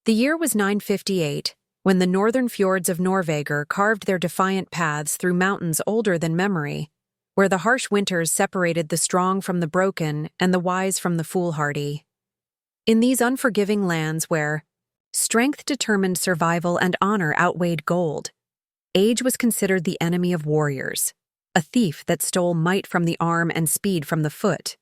The year was 958, when the northern fjords of Norrvegr carved their defiant paths through mountains older than memory, where the harsh winters separated the strong from the broken and the wise from the foolhardy. In these unforgiving lands where strength determined survival and honor outweighed gold, age was considered the enemy of warriors, a thief that stole might from the arm and speed from the foot.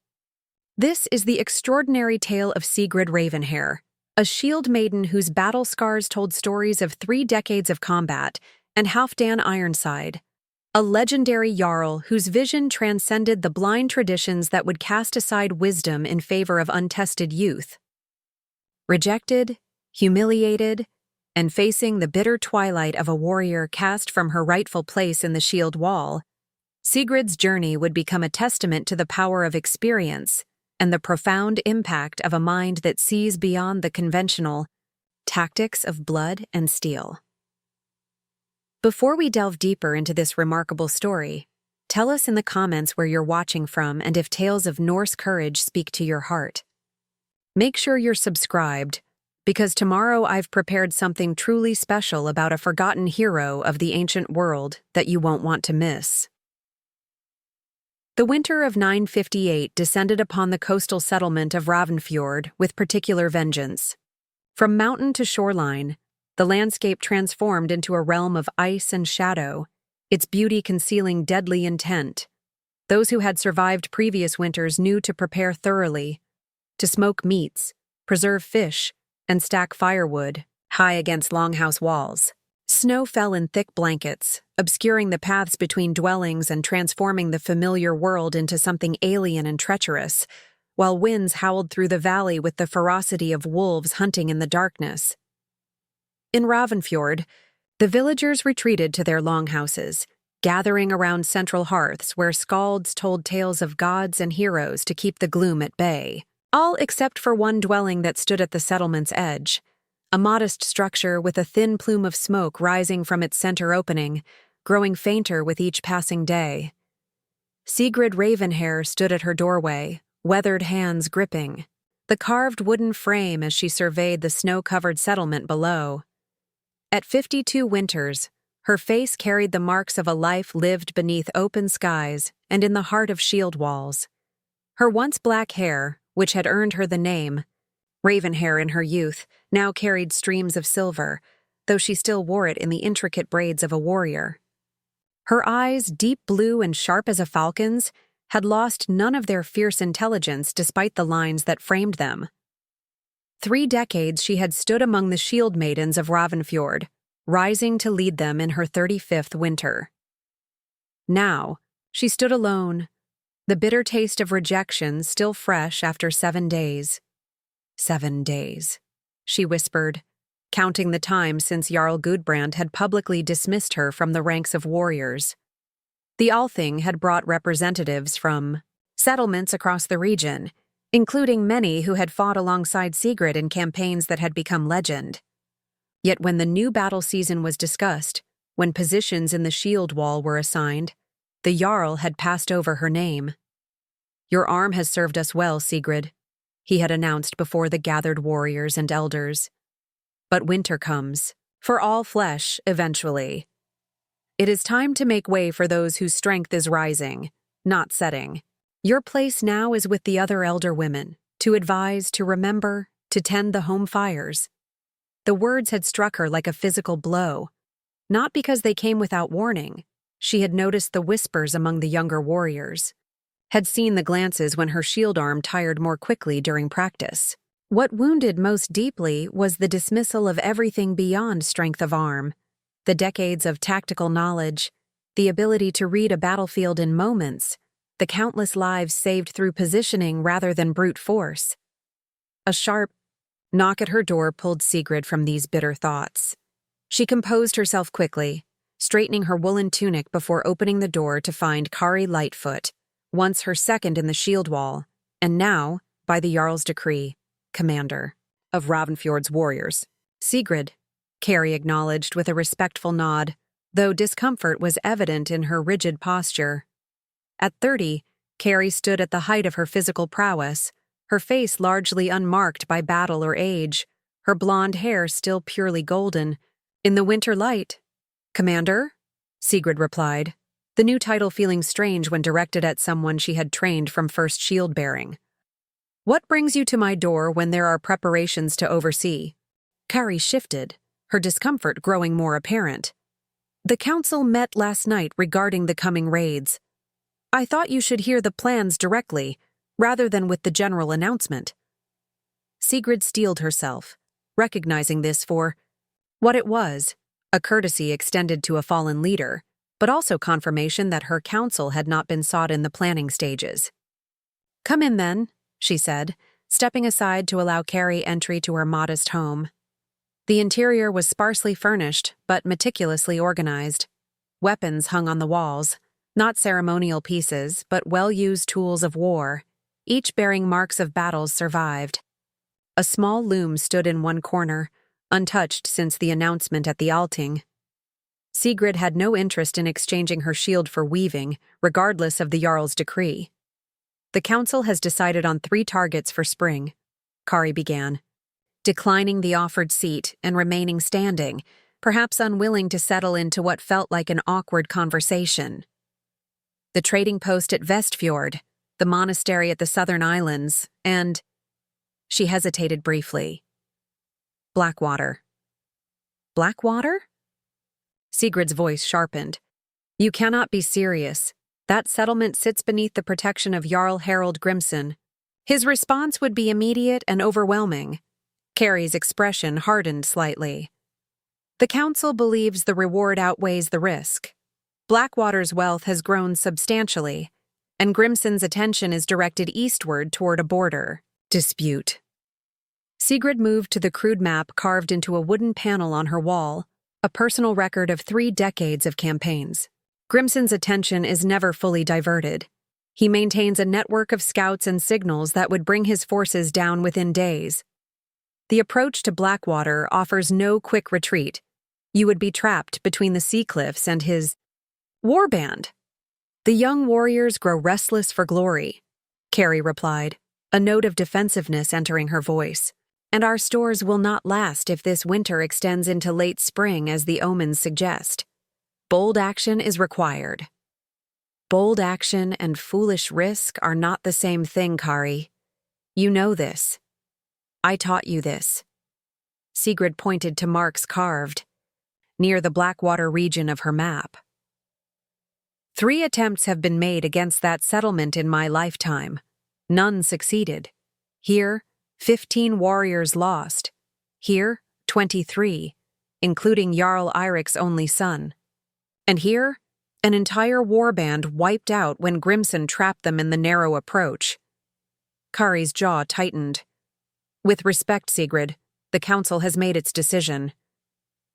This is the extraordinary tale of Sigrid Ravenhair, a shield-maiden whose battle scars told stories of 3 decades of combat, and Halfdan Ironside, a legendary Jarl whose vision transcended the blind traditions that would cast aside wisdom in favor of untested youth. Rejected, humiliated, and facing the bitter twilight of a warrior cast from her rightful place in the shield wall, Sigrid's journey would become a testament to the power of experience and the profound impact of a mind that sees beyond the conventional tactics of blood and steel. Before we delve deeper into this remarkable story, tell us in the comments where you're watching from and if tales of Norse courage speak to your heart. Make sure you're subscribed, because tomorrow I've prepared something truly special about a forgotten hero of the ancient world that you won't want to miss. The winter of 958 descended upon the coastal settlement of Ravnfjord with particular vengeance. From mountain to shoreline, the landscape transformed into a realm of ice and shadow, its beauty concealing deadly intent. Those who had survived previous winters knew to prepare thoroughly, to smoke meats, preserve fish, and stack firewood high against longhouse walls. Snow fell in thick blankets, obscuring the paths between dwellings and transforming the familiar world into something alien and treacherous, while winds howled through the valley with the ferocity of wolves hunting in the darkness. In Ravnfjord, the villagers retreated to their longhouses, gathering around central hearths where skalds told tales of gods and heroes to keep the gloom at bay. All except for one dwelling that stood at the settlement's edge, a modest structure with a thin plume of smoke rising from its center opening, growing fainter with each passing day. Sigrid Ravenhair stood at her doorway, weathered hands gripping the carved wooden frame as she surveyed the snow-covered settlement below. At 52 winters, her face carried the marks of a life lived beneath open skies and in the heart of shield walls. Her once black hair, which had earned her the name Ravenhair in her youth, now carried streams of silver, though she still wore it in the intricate braids of a warrior. Her eyes, deep blue and sharp as a falcon's, had lost none of their fierce intelligence despite the lines that framed them. 3 decades she had stood among the shield-maidens of Ravnfjord, rising to lead them in her 35th winter. Now, she stood alone, the bitter taste of rejection still fresh after 7 days. 7 days, she whispered, counting the time since Jarl Gudbrand had publicly dismissed her from the ranks of warriors. The Althing had brought representatives from settlements across the region, including many who had fought alongside Sigrid in campaigns that had become legend. Yet when the new battle season was discussed, when positions in the shield wall were assigned, the Jarl had passed over her name. "Your arm has served us well, Sigrid," he had announced before the gathered warriors and elders. "But winter comes, for all flesh, eventually. It is time to make way for those whose strength is rising, not setting. Your place now is with the other elder women, to advise, to remember, to tend the home fires." The words had struck her like a physical blow, not because they came without warning. She had noticed the whispers among the younger warriors, had seen the glances when her shield arm tired more quickly during practice. What wounded most deeply was the dismissal of everything beyond strength of arm, the decades of tactical knowledge, the ability to read a battlefield in moments, the countless lives saved through positioning rather than brute force. A sharp knock at her door pulled Sigrid from these bitter thoughts. She composed herself quickly, straightening her woolen tunic before opening the door to find Kari Lightfoot, once her second in the shield wall, and now, by the Jarl's decree, commander of Ravnfjord's warriors. "Sigrid," Kari acknowledged with a respectful nod, though discomfort was evident in her rigid posture. At 30, Kari stood at the height of her physical prowess, her face largely unmarked by battle or age, her blonde hair still purely golden. "In the winter light." "Commander?" Sigrid replied, the new title feeling strange when directed at someone she had trained from first shield-bearing. "What brings you to my door when there are preparations to oversee?" Kari shifted, her discomfort growing more apparent. "The council met last night regarding the coming raids. I thought you should hear the plans directly, rather than with the general announcement." Sigrid steeled herself, recognizing this for what it was, a courtesy extended to a fallen leader, but also confirmation that her counsel had not been sought in the planning stages. "Come in then," she said, stepping aside to allow Kari entry to her modest home. The interior was sparsely furnished, but meticulously organized. Weapons hung on the walls, not ceremonial pieces, but well-used tools of war, each bearing marks of battles survived. A small loom stood in one corner, untouched since the announcement at the Alting. Sigrid had no interest in exchanging her shield for weaving, regardless of the Jarl's decree. "The council has decided on 3 targets for spring," Kari began, declining the offered seat and remaining standing, perhaps unwilling to settle into what felt like an awkward conversation. "The trading post at Ravnfjord, the monastery at the southern islands, and—" She hesitated briefly. "Blackwater." "Blackwater?" Sigrid's voice sharpened. "You cannot be serious. That settlement sits beneath the protection of Jarl Harald Grimson. His response would be immediate and overwhelming." Kari's expression hardened slightly. "The council believes the reward outweighs the risk. Blackwater's wealth has grown substantially, and Grimson's attention is directed eastward toward a border dispute." Sigrid moved to the crude map carved into a wooden panel on her wall, a personal record of 3 decades of campaigns. Grimson's attention is never fully diverted. He maintains a network of scouts and signals that would bring his forces down within days. The approach to Blackwater offers no quick retreat. You would be trapped between the sea cliffs and his warband. "The young warriors grow restless for glory," Kari replied, a note of defensiveness entering her voice. "And our stores will not last if this winter extends into late spring as the omens suggest. Bold action is required." "Bold action and foolish risk are not the same thing, Kari. You know this. I taught you this." Sigrid pointed to marks carved near the Blackwater region of her map. 3 attempts have been made against that settlement in my lifetime. None succeeded. Here, 15 warriors lost. Here, 23, including Jarl Eirik's only son. And here, an entire warband wiped out when Grimson trapped them in the narrow approach. Kari's jaw tightened. "With respect, Sigrid, the council has made its decision.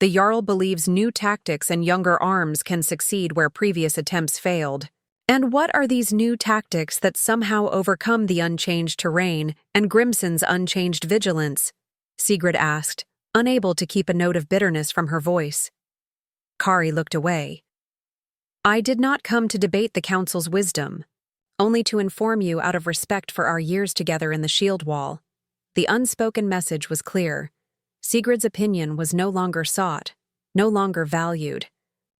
The Jarl believes new tactics and younger arms can succeed where previous attempts failed. And what are these new tactics that somehow overcome the unchanged terrain and Grimson's unchanged vigilance?" Sigrid asked, unable to keep a note of bitterness from her voice. Kari looked away. "I did not come to debate the council's wisdom, only to inform you out of respect for our years together in the shield wall." The unspoken message was clear. Sigrid's opinion was no longer sought, no longer valued.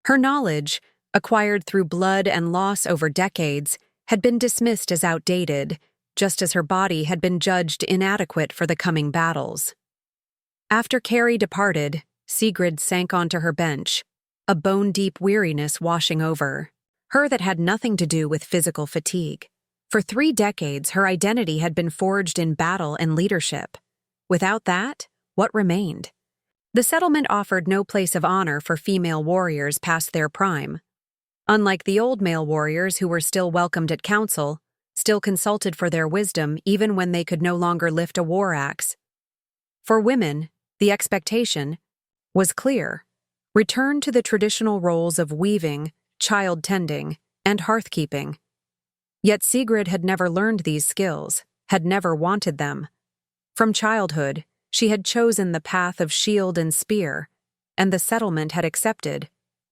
Her knowledge, acquired through blood and loss over decades, had been dismissed as outdated, just as her body had been judged inadequate for the coming battles. After Kari departed, Sigrid sank onto her bench, a bone-deep weariness washing over her that had nothing to do with physical fatigue. For 3 decades, her identity had been forged in battle and leadership. Without that, what remained? The settlement offered no place of honor for female warriors past their prime. Unlike the old male warriors who were still welcomed at council, still consulted for their wisdom even when they could no longer lift a war axe. For women, the expectation was clear: return to the traditional roles of weaving, child-tending, and hearth-keeping. Yet Sigrid had never learned these skills, had never wanted them. From childhood, she had chosen the path of shield and spear, and the settlement had accepted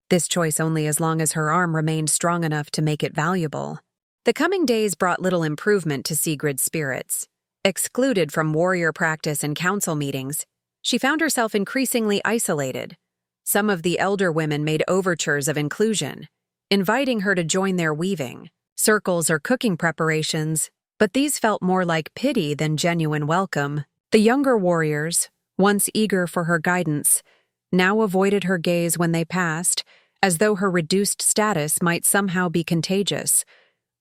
this choice only as long as her arm remained strong enough to make it valuable. The coming days brought little improvement to Sigrid's spirits. Excluded from warrior practice and council meetings, she found herself increasingly isolated. Some of the elder women made overtures of inclusion, inviting her to join their weaving, circles, or cooking preparations, but these felt more like pity than genuine welcome. The younger warriors, once eager for her guidance, now avoided her gaze when they passed, as though her reduced status might somehow be contagious.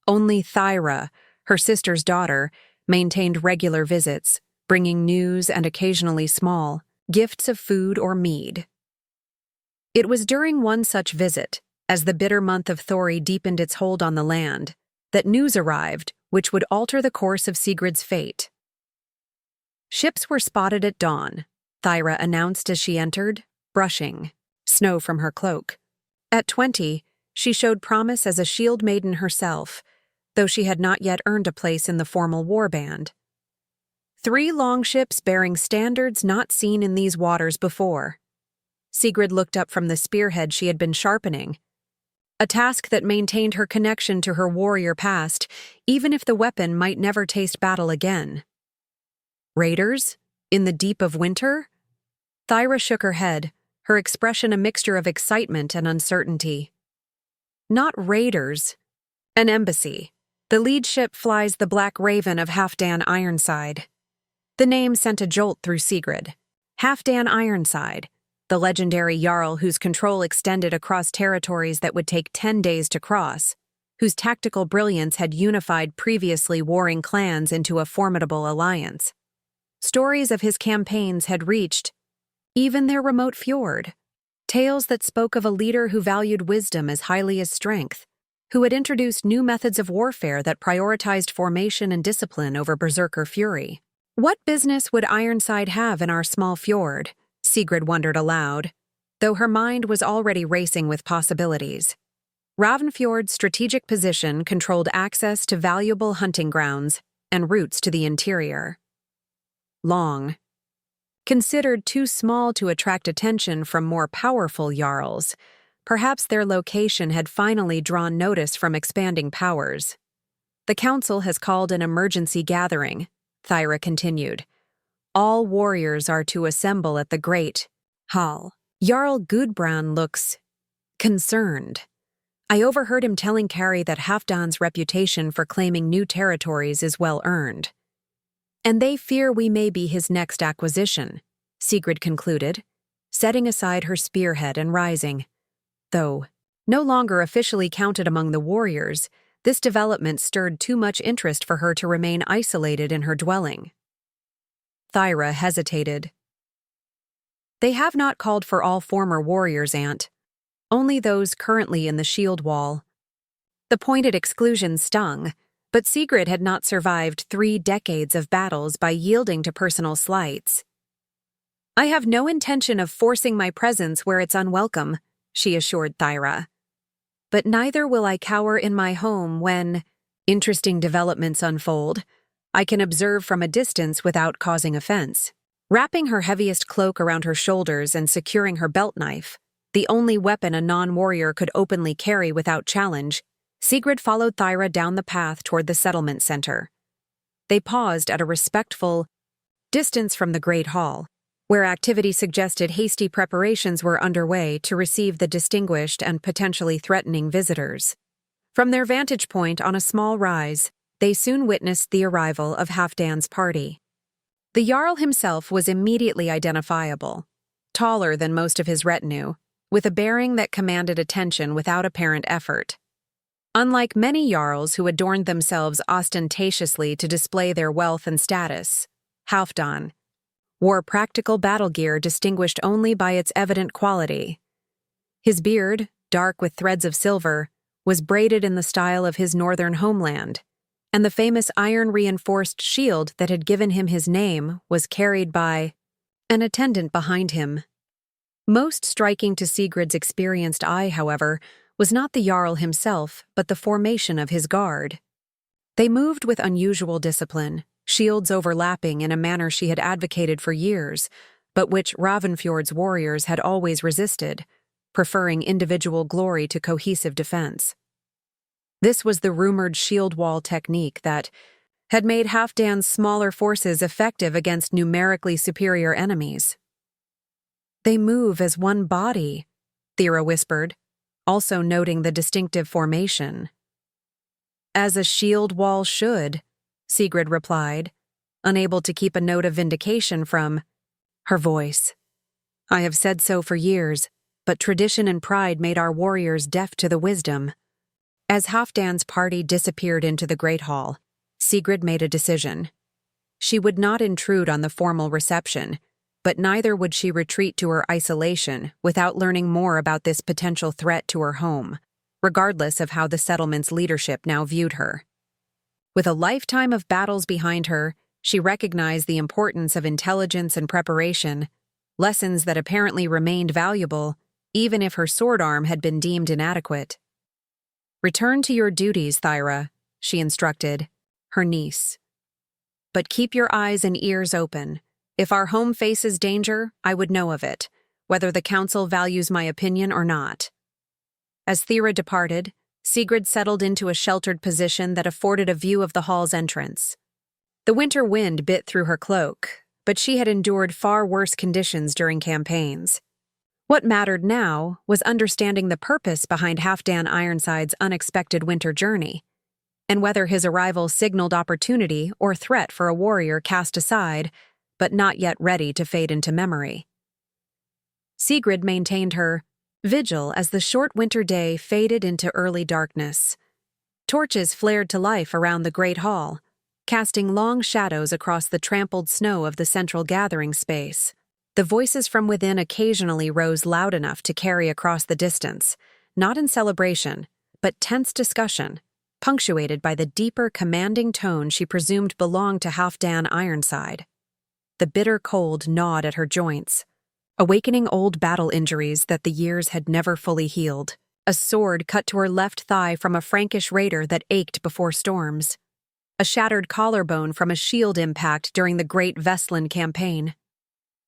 Only Thyra, her sister's daughter, maintained regular visits, bringing news and occasionally small gifts of food or mead. It was during one such visit, as the bitter month of Thori deepened its hold on the land, that news arrived which would alter the course of Sigrid's fate. Ships were spotted at dawn, Thyra announced as she entered, brushing snow from her cloak. At 20, she showed promise as a shield-maiden herself, though she had not yet earned a place in the formal warband. 3 longships bearing standards not seen in these waters before. Sigrid looked up from the spearhead she had been sharpening, a task that maintained her connection to her warrior past, even if the weapon might never taste battle again. Raiders? In the deep of winter? Thyra shook her head, her expression a mixture of excitement and uncertainty. Not raiders. An embassy. The lead ship flies the Black Raven of Halfdan Ironside. The name sent a jolt through Sigrid. Halfdan Ironside, the legendary Jarl whose control extended across territories that would take 10 days to cross, whose tactical brilliance had unified previously warring clans into a formidable alliance. Stories of his campaigns had reached even their remote fjord, tales that spoke of a leader who valued wisdom as highly as strength, who had introduced new methods of warfare that prioritized formation and discipline over berserker fury. What business would Ironside have in our small fjord? Sigrid wondered aloud, though her mind was already racing with possibilities. Ravnfjord's strategic position controlled access to valuable hunting grounds and routes to the interior. Long. Considered too small to attract attention from more powerful Jarls, perhaps their location had finally drawn notice from expanding powers. The council has called an emergency gathering, Thyra continued. All warriors are to assemble at the Great Hall. Jarl Gudbrand looks concerned. I overheard him telling Carrie that Halfdan's reputation for claiming new territories is well earned. And they fear we may be his next acquisition, Sigrid concluded, setting aside her spearhead and rising. Though no longer officially counted among the warriors, this development stirred too much interest for her to remain isolated in her dwelling. Thyra hesitated. They have not called for all former warriors, Aunt. Only those currently in the shield wall. The pointed exclusion stung, but Sigrid had not survived 3 decades of battles by yielding to personal slights. I have no intention of forcing my presence where it's unwelcome, she assured Thyra. But neither will I cower in my home when interesting developments unfold. I can observe from a distance without causing offense. Wrapping her heaviest cloak around her shoulders and securing her belt knife, the only weapon a non-warrior could openly carry without challenge, Sigrid followed Thyra down the path toward the settlement center. They paused at a respectful distance from the Great Hall, where activity suggested hasty preparations were underway to receive the distinguished and potentially threatening visitors. From their vantage point on a small rise, they soon witnessed the arrival of Halfdan's party. The Jarl himself was immediately identifiable, taller than most of his retinue, with a bearing that commanded attention without apparent effort. Unlike many Jarls who adorned themselves ostentatiously to display their wealth and status, Halfdan wore practical battle gear distinguished only by its evident quality. His beard, dark with threads of silver, was braided in the style of his northern homeland, and the famous iron-reinforced shield that had given him his name was carried by an attendant behind him. Most striking to Sigrid's experienced eye, however, was not the Jarl himself, but the formation of his guard. They moved with unusual discipline, shields overlapping in a manner she had advocated for years, but which Ravnfjord's warriors had always resisted, preferring individual glory to cohesive defense. This was the rumored shield wall technique that had made Halfdan's smaller forces effective against numerically superior enemies. They move as one body, Thera whispered, also noting the distinctive formation. As a shield wall should, Sigrid replied, unable to keep a note of vindication from her voice. I have said so for years, but tradition and pride made our warriors deaf to the wisdom. As Halfdan's party disappeared into the Great Hall, Sigrid made a decision. She would not intrude on the formal reception, but neither would she retreat to her isolation without learning more about this potential threat to her home, regardless of how the settlement's leadership now viewed her. With a lifetime of battles behind her, she recognized the importance of intelligence and preparation, lessons that apparently remained valuable, even if her sword arm had been deemed inadequate. Return to your duties, Thyra, she instructed, her niece. But keep your eyes and ears open. If our home faces danger, I would know of it, whether the council values my opinion or not. As Thera departed, Sigrid settled into a sheltered position that afforded a view of the hall's entrance. The winter wind bit through her cloak, but she had endured far worse conditions during campaigns. What mattered now was understanding the purpose behind Halfdan Ironside's unexpected winter journey, and whether his arrival signaled opportunity or threat for a warrior cast aside, but not yet ready to fade into memory. Sigrid maintained her vigil as the short winter day faded into early darkness. Torches flared to life around the great hall, casting long shadows across the trampled snow of the central gathering space. The voices from within occasionally rose loud enough to carry across the distance, not in celebration, but tense discussion, punctuated by the deeper, commanding tone she presumed belonged to Halfdan Ironside. The bitter cold gnawed at her joints, awakening old battle injuries that the years had never fully healed. A sword cut to her left thigh from a Frankish raider that ached before storms. A shattered collarbone from a shield impact during the Great Vestland campaign.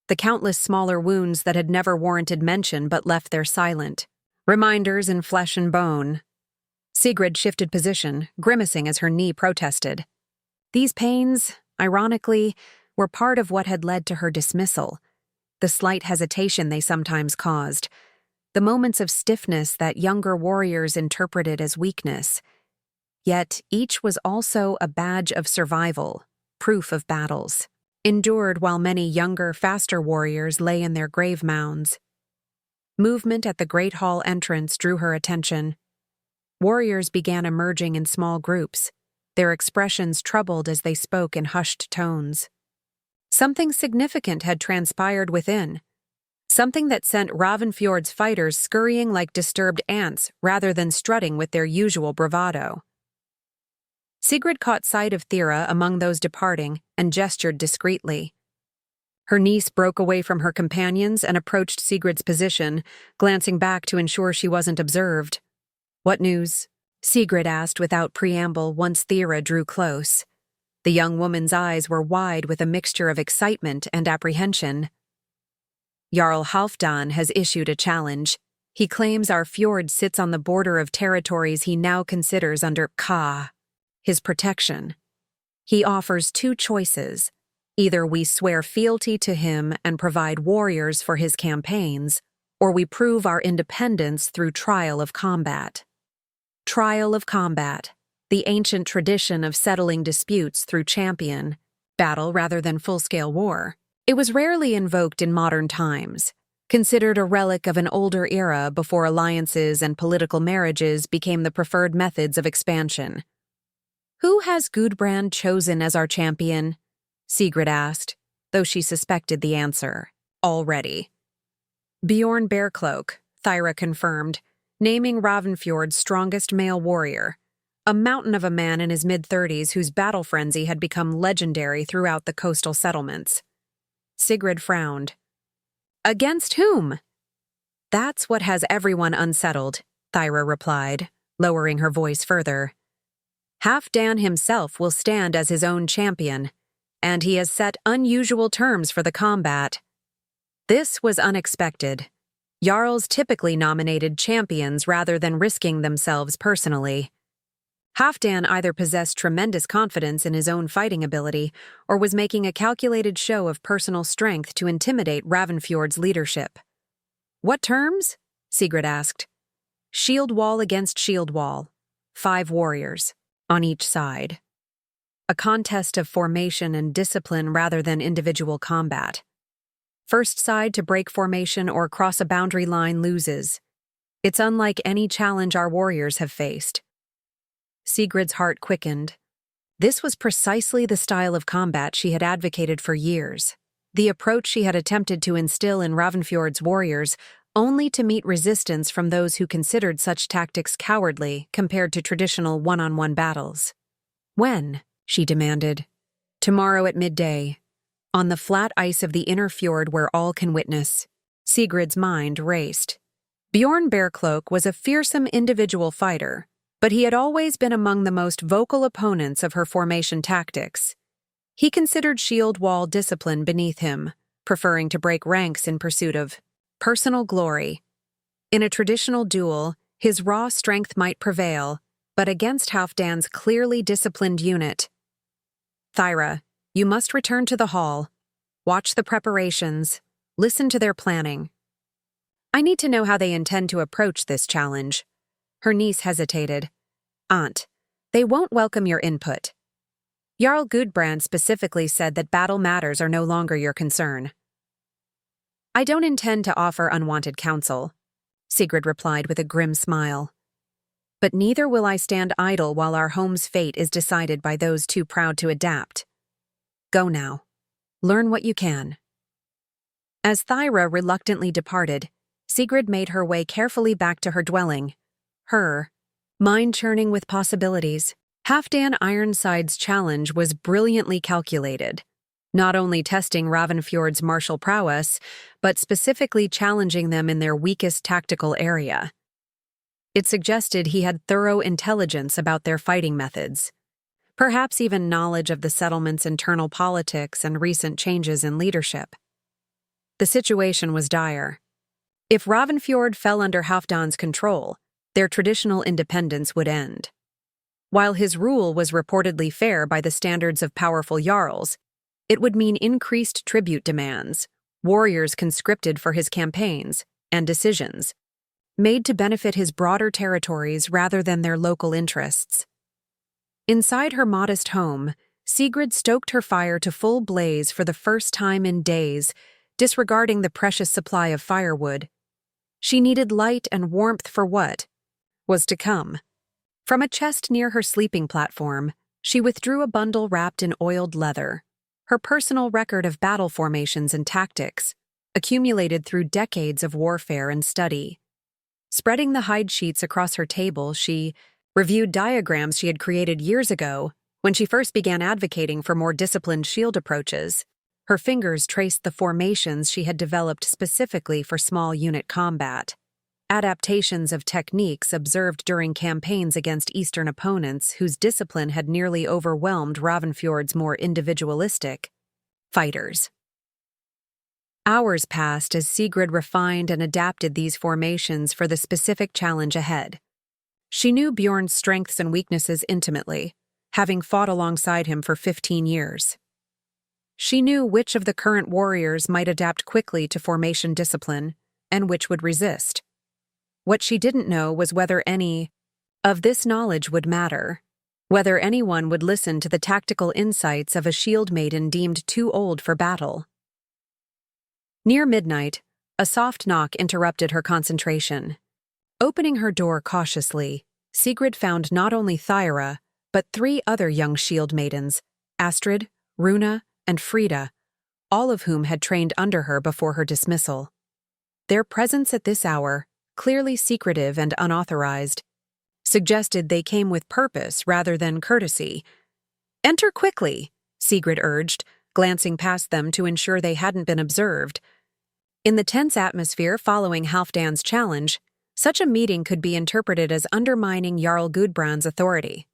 The countless smaller wounds that had never warranted mention but left there silent. Reminders in flesh and bone. Sigrid shifted position, grimacing as her knee protested. These pains, ironically, were part of what had led to her dismissal, the slight hesitation they sometimes caused, the moments of stiffness that younger warriors interpreted as weakness. Yet each was also a badge of survival, proof of battles, endured while many younger, faster warriors lay in their grave mounds. Movement at the Great Hall entrance drew her attention. Warriors began emerging in small groups, their expressions troubled as they spoke in hushed tones. Something significant had transpired within, something that sent Ravnfjord's fighters scurrying like disturbed ants rather than strutting with their usual bravado. Sigrid caught sight of Thera among those departing and gestured discreetly. Her niece broke away from her companions and approached Sigrid's position, glancing back to ensure she wasn't observed. "What news?" Sigrid asked without preamble once Thera drew close. The young woman's eyes were wide with a mixture of excitement and apprehension. Jarl Halfdan has issued a challenge. He claims our fjord sits on the border of territories he now considers under his protection. He offers two choices. Either we swear fealty to him and provide warriors for his campaigns, or we prove our independence through trial of combat. Trial of combat, the ancient tradition of settling disputes through champion battle rather than full-scale war. It was rarely invoked in modern times, considered a relic of an older era before alliances and political marriages became the preferred methods of expansion. "Who has Gudbrand chosen as our champion?" Sigrid asked, though she suspected the answer already. "Bjorn Bearcloak," Thyra confirmed, naming Ravnfjord's strongest male warrior, a mountain of a man in his mid-30s whose battle frenzy had become legendary throughout the coastal settlements. Sigrid frowned. "Against whom?" "That's what has everyone unsettled," Thyra replied, lowering her voice further. "Halfdan himself will stand as his own champion, and he has set unusual terms for the combat." This was unexpected. Jarls typically nominated champions rather than risking themselves personally. Halfdan either possessed tremendous confidence in his own fighting ability or was making a calculated show of personal strength to intimidate Ravnfjord's leadership. What terms? Sigrid asked. Shield wall against shield wall. 5 warriors, on each side. A contest of formation and discipline rather than individual combat. First side to break formation or cross a boundary line loses. It's unlike any challenge our warriors have faced. Sigrid's heart quickened. This was precisely the style of combat she had advocated for years, the approach she had attempted to instill in Ravnfjord's warriors, only to meet resistance from those who considered such tactics cowardly compared to traditional one-on-one battles. When? She demanded. Tomorrow at midday. On the flat ice of the inner fjord where all can witness. Sigrid's mind raced. Bjorn Bearcloak was a fearsome individual fighter, but he had always been among the most vocal opponents of her formation tactics. He considered shield wall discipline beneath him, preferring to break ranks in pursuit of personal glory. In a traditional duel, his raw strength might prevail, but against Halfdan's clearly disciplined unit. Thyra, you must return to the hall. Watch the preparations. Listen to their planning. I need to know how they intend to approach this challenge. Her niece hesitated. Aunt, they won't welcome your input. Jarl Gudbrand specifically said that battle matters are no longer your concern. I don't intend to offer unwanted counsel, Sigrid replied with a grim smile. But neither will I stand idle while our home's fate is decided by those too proud to adapt. Go now. Learn what you can. As Thyra reluctantly departed, Sigrid made her way carefully back to her dwelling. Her mind churning with possibilities. Halfdan Ironside's challenge was brilliantly calculated, not only testing Ravnfjord's martial prowess, but specifically challenging them in their weakest tactical area. It suggested he had thorough intelligence about their fighting methods, perhaps even knowledge of the settlement's internal politics and recent changes in leadership. The situation was dire. If Ravnfjord fell under Halfdan's control, their traditional independence would end. While his rule was reportedly fair by the standards of powerful jarls, it would mean increased tribute demands, warriors conscripted for his campaigns, and decisions, made to benefit his broader territories rather than their local interests. Inside her modest home, Sigrid stoked her fire to full blaze for the first time in days, disregarding the precious supply of firewood. She needed light and warmth for what was to come. From a chest near her sleeping platform, she withdrew a bundle wrapped in oiled leather, her personal record of battle formations and tactics, accumulated through decades of warfare and study. Spreading the hide sheets across her table, she reviewed diagrams she had created years ago when she first began advocating for more disciplined shield approaches. Her fingers traced the formations she had developed specifically for small unit combat. Adaptations of techniques observed during campaigns against Eastern opponents whose discipline had nearly overwhelmed Ravnfjord's more individualistic fighters. Hours passed as Sigrid refined and adapted these formations for the specific challenge ahead. She knew Bjorn's strengths and weaknesses intimately, having fought alongside him for 15 years. She knew which of the current warriors might adapt quickly to formation discipline, and which would resist. What she didn't know was whether any of this knowledge would matter, whether anyone would listen to the tactical insights of a shield-maiden deemed too old for battle. Near midnight, a soft knock interrupted her concentration. Opening her door cautiously, Sigrid found not only Thyra, but 3 other young shield-maidens, Astrid, Runa, and Frida, all of whom had trained under her before her dismissal. Their presence at this hour, clearly secretive and unauthorized, suggested they came with purpose rather than courtesy. Enter quickly, Sigrid urged, glancing past them to ensure they hadn't been observed. In the tense atmosphere following Halfdan's challenge, such a meeting could be interpreted as undermining Jarl Gudbrand's authority.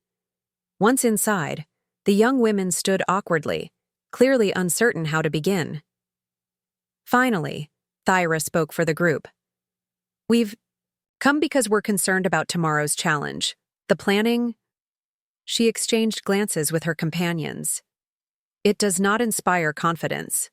Once inside, the young women stood awkwardly, clearly uncertain how to begin. Finally, Thyra spoke for the group. We've come because we're concerned about tomorrow's challenge. The planning. She exchanged glances with her companions. It does not inspire confidence.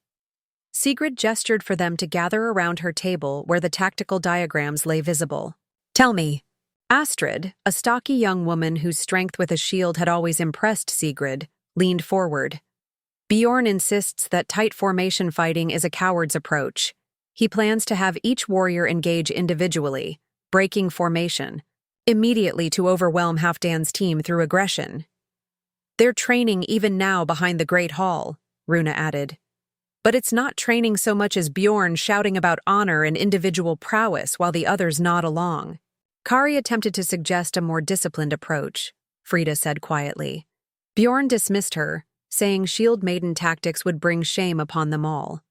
Sigrid gestured for them to gather around her table where the tactical diagrams lay visible. "Tell me." Astrid, a stocky young woman whose strength with a shield had always impressed Sigrid, leaned forward. "Bjorn insists that tight formation fighting is a coward's approach. He plans to have each warrior engage individually, breaking formation, immediately to overwhelm Halfdan's team through aggression. They're training even now behind the Great Hall," Runa added. "But it's not training so much as Bjorn shouting about honor and individual prowess while the others nod along." Kari attempted to suggest a more disciplined approach, Frida said quietly. Bjorn dismissed her, saying shield-maiden tactics would bring shame upon them all.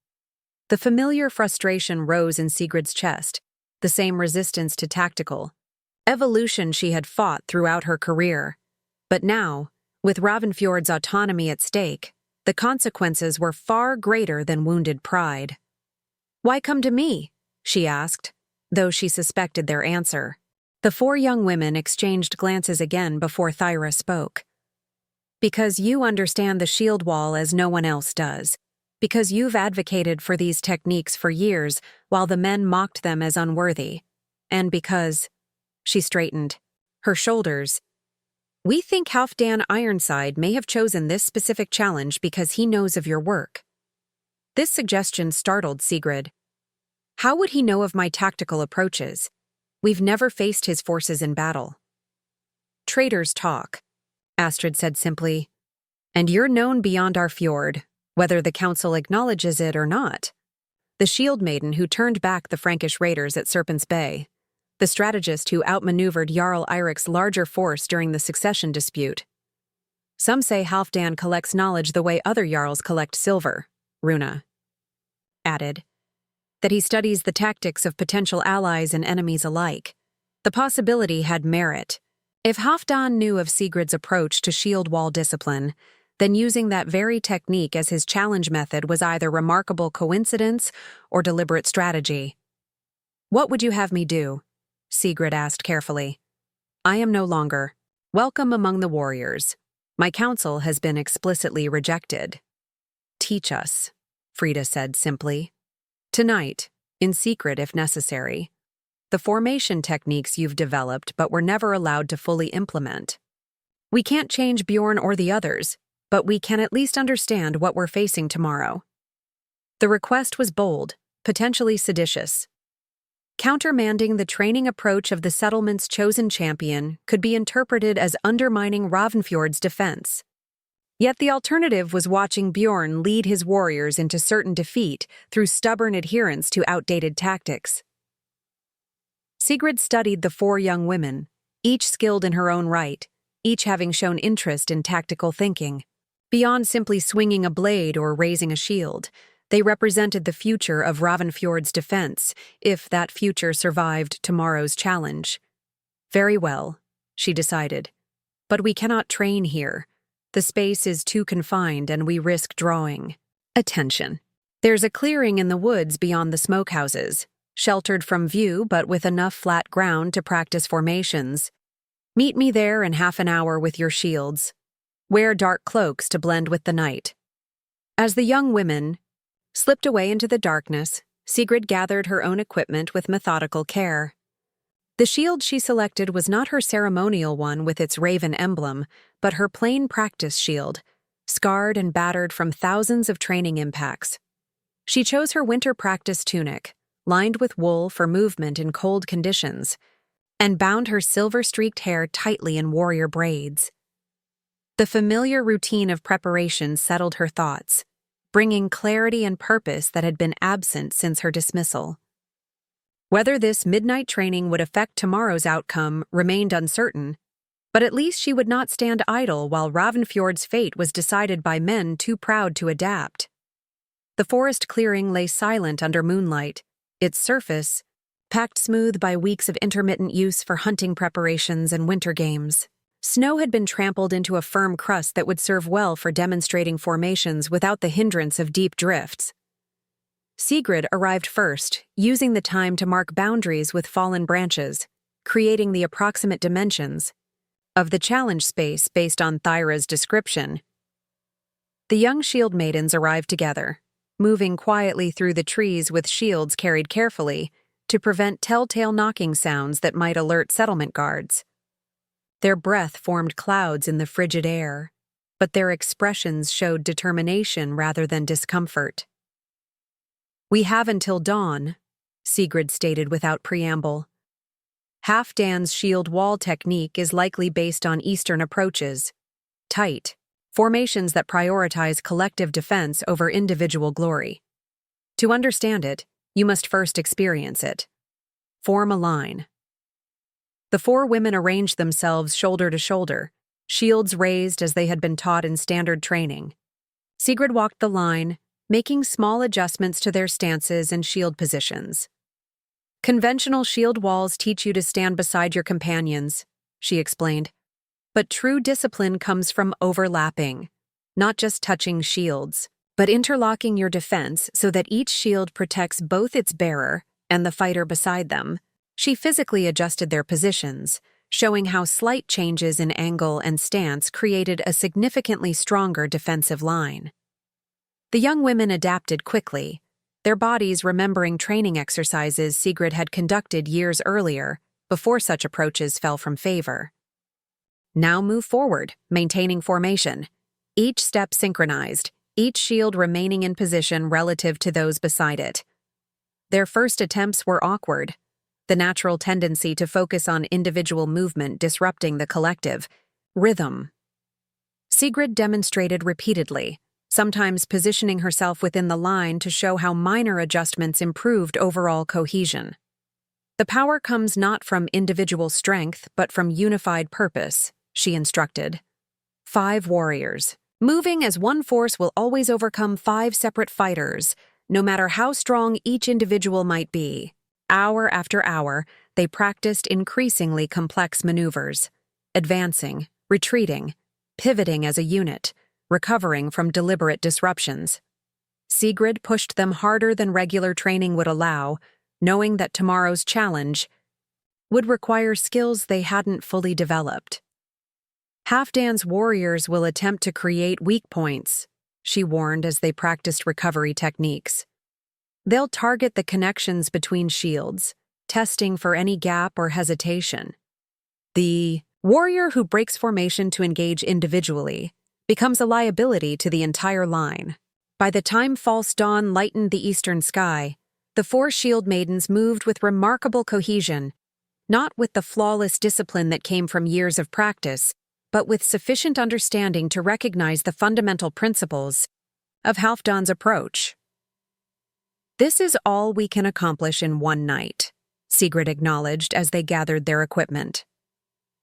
The familiar frustration rose in Sigrid's chest, the same resistance to tactical evolution she had fought throughout her career. But now, with Ravnfjord's autonomy at stake, the consequences were far greater than wounded pride. "Why come to me?" she asked, though she suspected their answer. The four young women exchanged glances again before Thyra spoke. "Because you understand the shield wall as no one else does. Because you've advocated for these techniques for years while the men mocked them as unworthy. And because—" She straightened her shoulders. "We think Halfdan Ironside may have chosen this specific challenge because he knows of your work." This suggestion startled Sigrid. "How would he know of my tactical approaches? We've never faced his forces in battle." "Traitors talk," Astrid said simply. "And you're known beyond our fjord, whether the council acknowledges it or not." The shield-maiden who turned back the Frankish raiders at Serpent's Bay, the strategist who outmaneuvered Jarl Eirik's larger force during the succession dispute. "Some say Halfdan collects knowledge the way other Jarls collect silver," Runa added. "That he studies the tactics of potential allies and enemies alike. The possibility had merit. If Halfdan knew of Sigrid's approach to shield wall discipline, then using that very technique as his challenge method was either remarkable coincidence or deliberate strategy." "What would you have me do?" Sigrid asked carefully. "I am no longer welcome among the warriors. My counsel has been explicitly rejected." "Teach us," Frida said simply. "Tonight, in secret if necessary. The formation techniques you've developed but were never allowed to fully implement. We can't change Bjorn or the others, but we can at least understand what we're facing tomorrow." The request was bold, potentially seditious. Countermanding the training approach of the settlement's chosen champion could be interpreted as undermining Ravnfjord's defense. Yet the alternative was watching Bjorn lead his warriors into certain defeat through stubborn adherence to outdated tactics. Sigrid studied the four young women, each skilled in her own right, each having shown interest in tactical thinking. Beyond simply swinging a blade or raising a shield, they represented the future of Ravnfjord's defense, if that future survived tomorrow's challenge. "Very well," she decided. "But we cannot train here. The space is too confined and we risk drawing attention. There's a clearing in the woods beyond the smokehouses, sheltered from view but with enough flat ground to practice formations. Meet me there in half an hour with your shields. Wear dark cloaks to blend with the night." As the young women slipped away into the darkness, Sigrid gathered her own equipment with methodical care. The shield she selected was not her ceremonial one with its raven emblem, but her plain practice shield, scarred and battered from thousands of training impacts. She chose her winter practice tunic, lined with wool for movement in cold conditions, and bound her silver-streaked hair tightly in warrior braids. The familiar routine of preparation settled her thoughts, bringing clarity and purpose that had been absent since her dismissal. Whether this midnight training would affect tomorrow's outcome remained uncertain, but at least she would not stand idle while Ravnfjord's fate was decided by men too proud to adapt. The forest clearing lay silent under moonlight, its surface packed smooth by weeks of intermittent use for hunting preparations and winter games. Snow had been trampled into a firm crust that would serve well for demonstrating formations without the hindrance of deep drifts. Sigrid arrived first, using the time to mark boundaries with fallen branches, creating the approximate dimensions of the challenge space based on Thyra's description. The young shield maidens arrived together, moving quietly through the trees with shields carried carefully to prevent telltale knocking sounds that might alert settlement guards. Their breath formed clouds in the frigid air, but their expressions showed determination rather than discomfort. "We have until dawn," Sigrid stated without preamble. Halfdan's shield wall technique is likely based on Eastern approaches. Tight formations that prioritize collective defense over individual glory. To understand it, you must first experience it. Form a line. The four women arranged themselves shoulder to shoulder, shields raised as they had been taught in standard training. Sigrid walked the line, making small adjustments to their stances and shield positions. "Conventional shield walls teach you to stand beside your companions," she explained. "But true discipline comes from overlapping, not just touching shields, but interlocking your defense so that each shield protects both its bearer and the fighter beside them." She physically adjusted their positions, showing how slight changes in angle and stance created a significantly stronger defensive line. The young women adapted quickly, their bodies remembering training exercises Sigrid had conducted years earlier, before such approaches fell from favor. "Now move forward, maintaining formation. Each step synchronized, each shield remaining in position relative to those beside it." Their first attempts were awkward, the natural tendency to focus on individual movement disrupting the collective rhythm. Sigrid demonstrated repeatedly, sometimes positioning herself within the line to show how minor adjustments improved overall cohesion. "The power comes not from individual strength but from unified purpose," she instructed. 5 warriors. Moving as one force will always overcome 5 separate fighters, no matter how strong each individual might be. Hour after hour, they practiced increasingly complex maneuvers, advancing, retreating, pivoting as a unit, recovering from deliberate disruptions. Sigrid pushed them harder than regular training would allow, knowing that tomorrow's challenge would require skills they hadn't fully developed. "Halfdan's warriors will attempt to create weak points," she warned as they practiced recovery techniques. "They'll target the connections between shields, testing for any gap or hesitation. The warrior who breaks formation to engage individually becomes a liability to the entire line." By the time false dawn lightened the eastern sky, the 4 shield-maidens moved with remarkable cohesion, not with the flawless discipline that came from years of practice, but with sufficient understanding to recognize the fundamental principles of Halfdan's approach. "This is all we can accomplish in one night," Sigrid acknowledged as they gathered their equipment.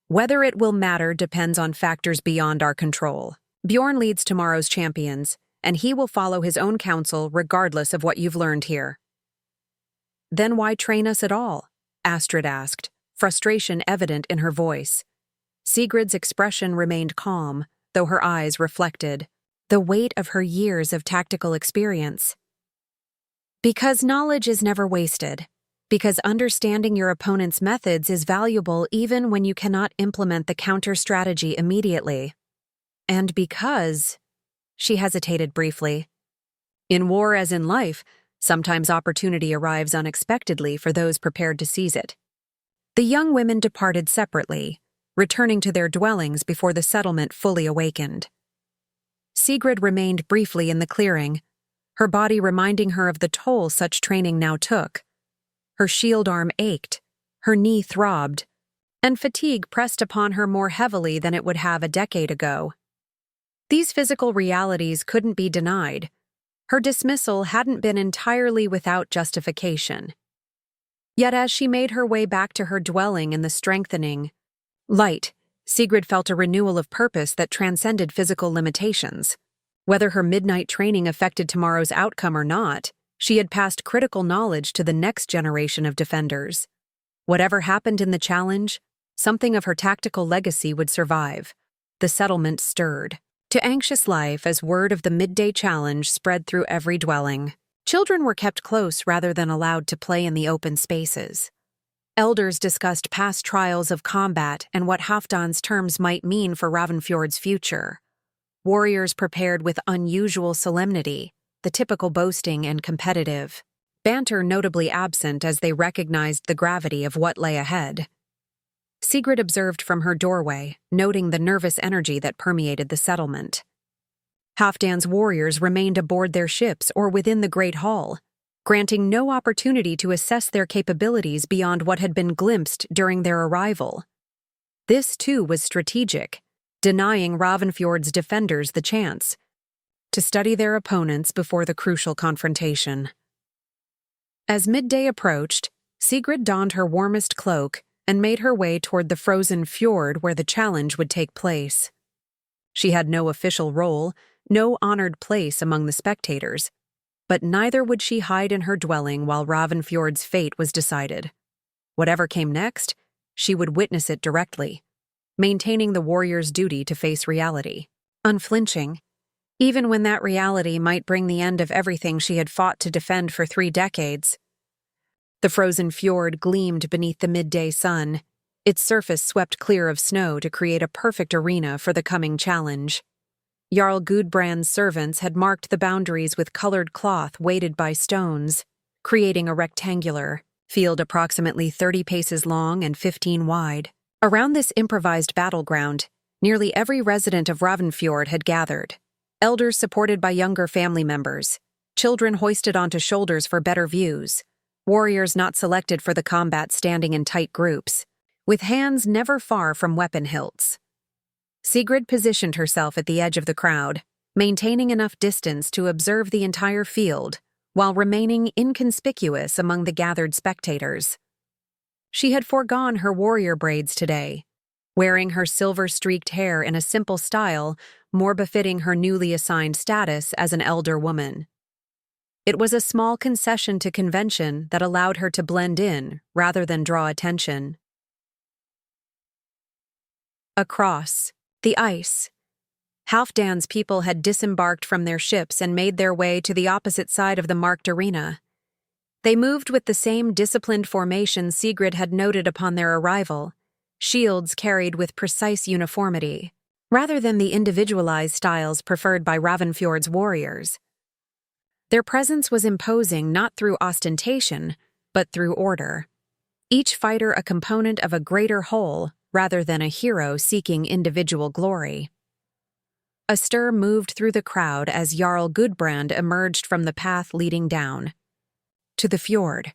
"Whether it will matter depends on factors beyond our control. Bjorn leads tomorrow's champions, and he will follow his own counsel regardless of what you've learned here." "Then why train us at all?" Astrid asked, frustration evident in her voice. Sigrid's expression remained calm, though her eyes reflected the weight of her years of tactical experience. "Because knowledge is never wasted. Because understanding your opponent's methods is valuable even when you cannot implement the counter-strategy immediately. And because," she hesitated briefly, "in war as in life, sometimes opportunity arrives unexpectedly for those prepared to seize it." The young women departed separately, returning to their dwellings before the settlement fully awakened. Sigrid remained briefly in the clearing, her body reminding her of the toll such training now took. Her shield arm ached, her knee throbbed, and fatigue pressed upon her more heavily than it would have a decade ago. These physical realities couldn't be denied. Her dismissal hadn't been entirely without justification. Yet as she made her way back to her dwelling in the strengthening light, Sigrid felt a renewal of purpose that transcended physical limitations. Whether her midnight training affected tomorrow's outcome or not, she had passed critical knowledge to the next generation of defenders. Whatever happened in the challenge, something of her tactical legacy would survive. The settlement stirred to anxious life as word of the midday challenge spread through every dwelling. Children were kept close rather than allowed to play in the open spaces. Elders discussed past trials of combat and what Halfdan's terms might mean for Ravnfjord's future. Warriors prepared with unusual solemnity, the typical boasting and competitive, banter notably absent as they recognized the gravity of what lay ahead. Sigrid observed from her doorway, noting the nervous energy that permeated the settlement. Halfdan's warriors remained aboard their ships or within the Great Hall, granting no opportunity to assess their capabilities beyond what had been glimpsed during their arrival. This, too, was strategic, denying Ravnfjord's defenders the chance to study their opponents before the crucial confrontation. As midday approached, Sigrid donned her warmest cloak and made her way toward the frozen fjord where the challenge would take place. She had no official role, no honored place among the spectators, but neither would she hide in her dwelling while Ravnfjord's fate was decided. Whatever came next, she would witness it directly, maintaining the warrior's duty to face reality, unflinching, even when that reality might bring the end of everything she had fought to defend for 3 decades. The frozen fjord gleamed beneath the midday sun, its surface swept clear of snow to create a perfect arena for the coming challenge. Jarl Gudbrand's servants had marked the boundaries with colored cloth weighted by stones, creating a rectangular field approximately 30 paces long and 15 wide. Around this improvised battleground, nearly every resident of Ravnfjord had gathered, elders supported by younger family members, children hoisted onto shoulders for better views, warriors not selected for the combat standing in tight groups, with hands never far from weapon hilts. Sigrid positioned herself at the edge of the crowd, maintaining enough distance to observe the entire field, while remaining inconspicuous among the gathered spectators. She had foregone her warrior braids today, wearing her silver-streaked hair in a simple style more befitting her newly assigned status as an elder woman. It was a small concession to convention that allowed her to blend in rather than draw attention. Across the ice, Halfdan's people had disembarked from their ships and made their way to the opposite side of the marked arena. They moved with the same disciplined formation Sigrid had noted upon their arrival, shields carried with precise uniformity, rather than the individualized styles preferred by Ravnfjord's warriors. Their presence was imposing not through ostentation, but through order, each fighter a component of a greater whole rather than a hero seeking individual glory. A stir moved through the crowd as Jarl Gudbrand emerged from the path leading down to the fjord.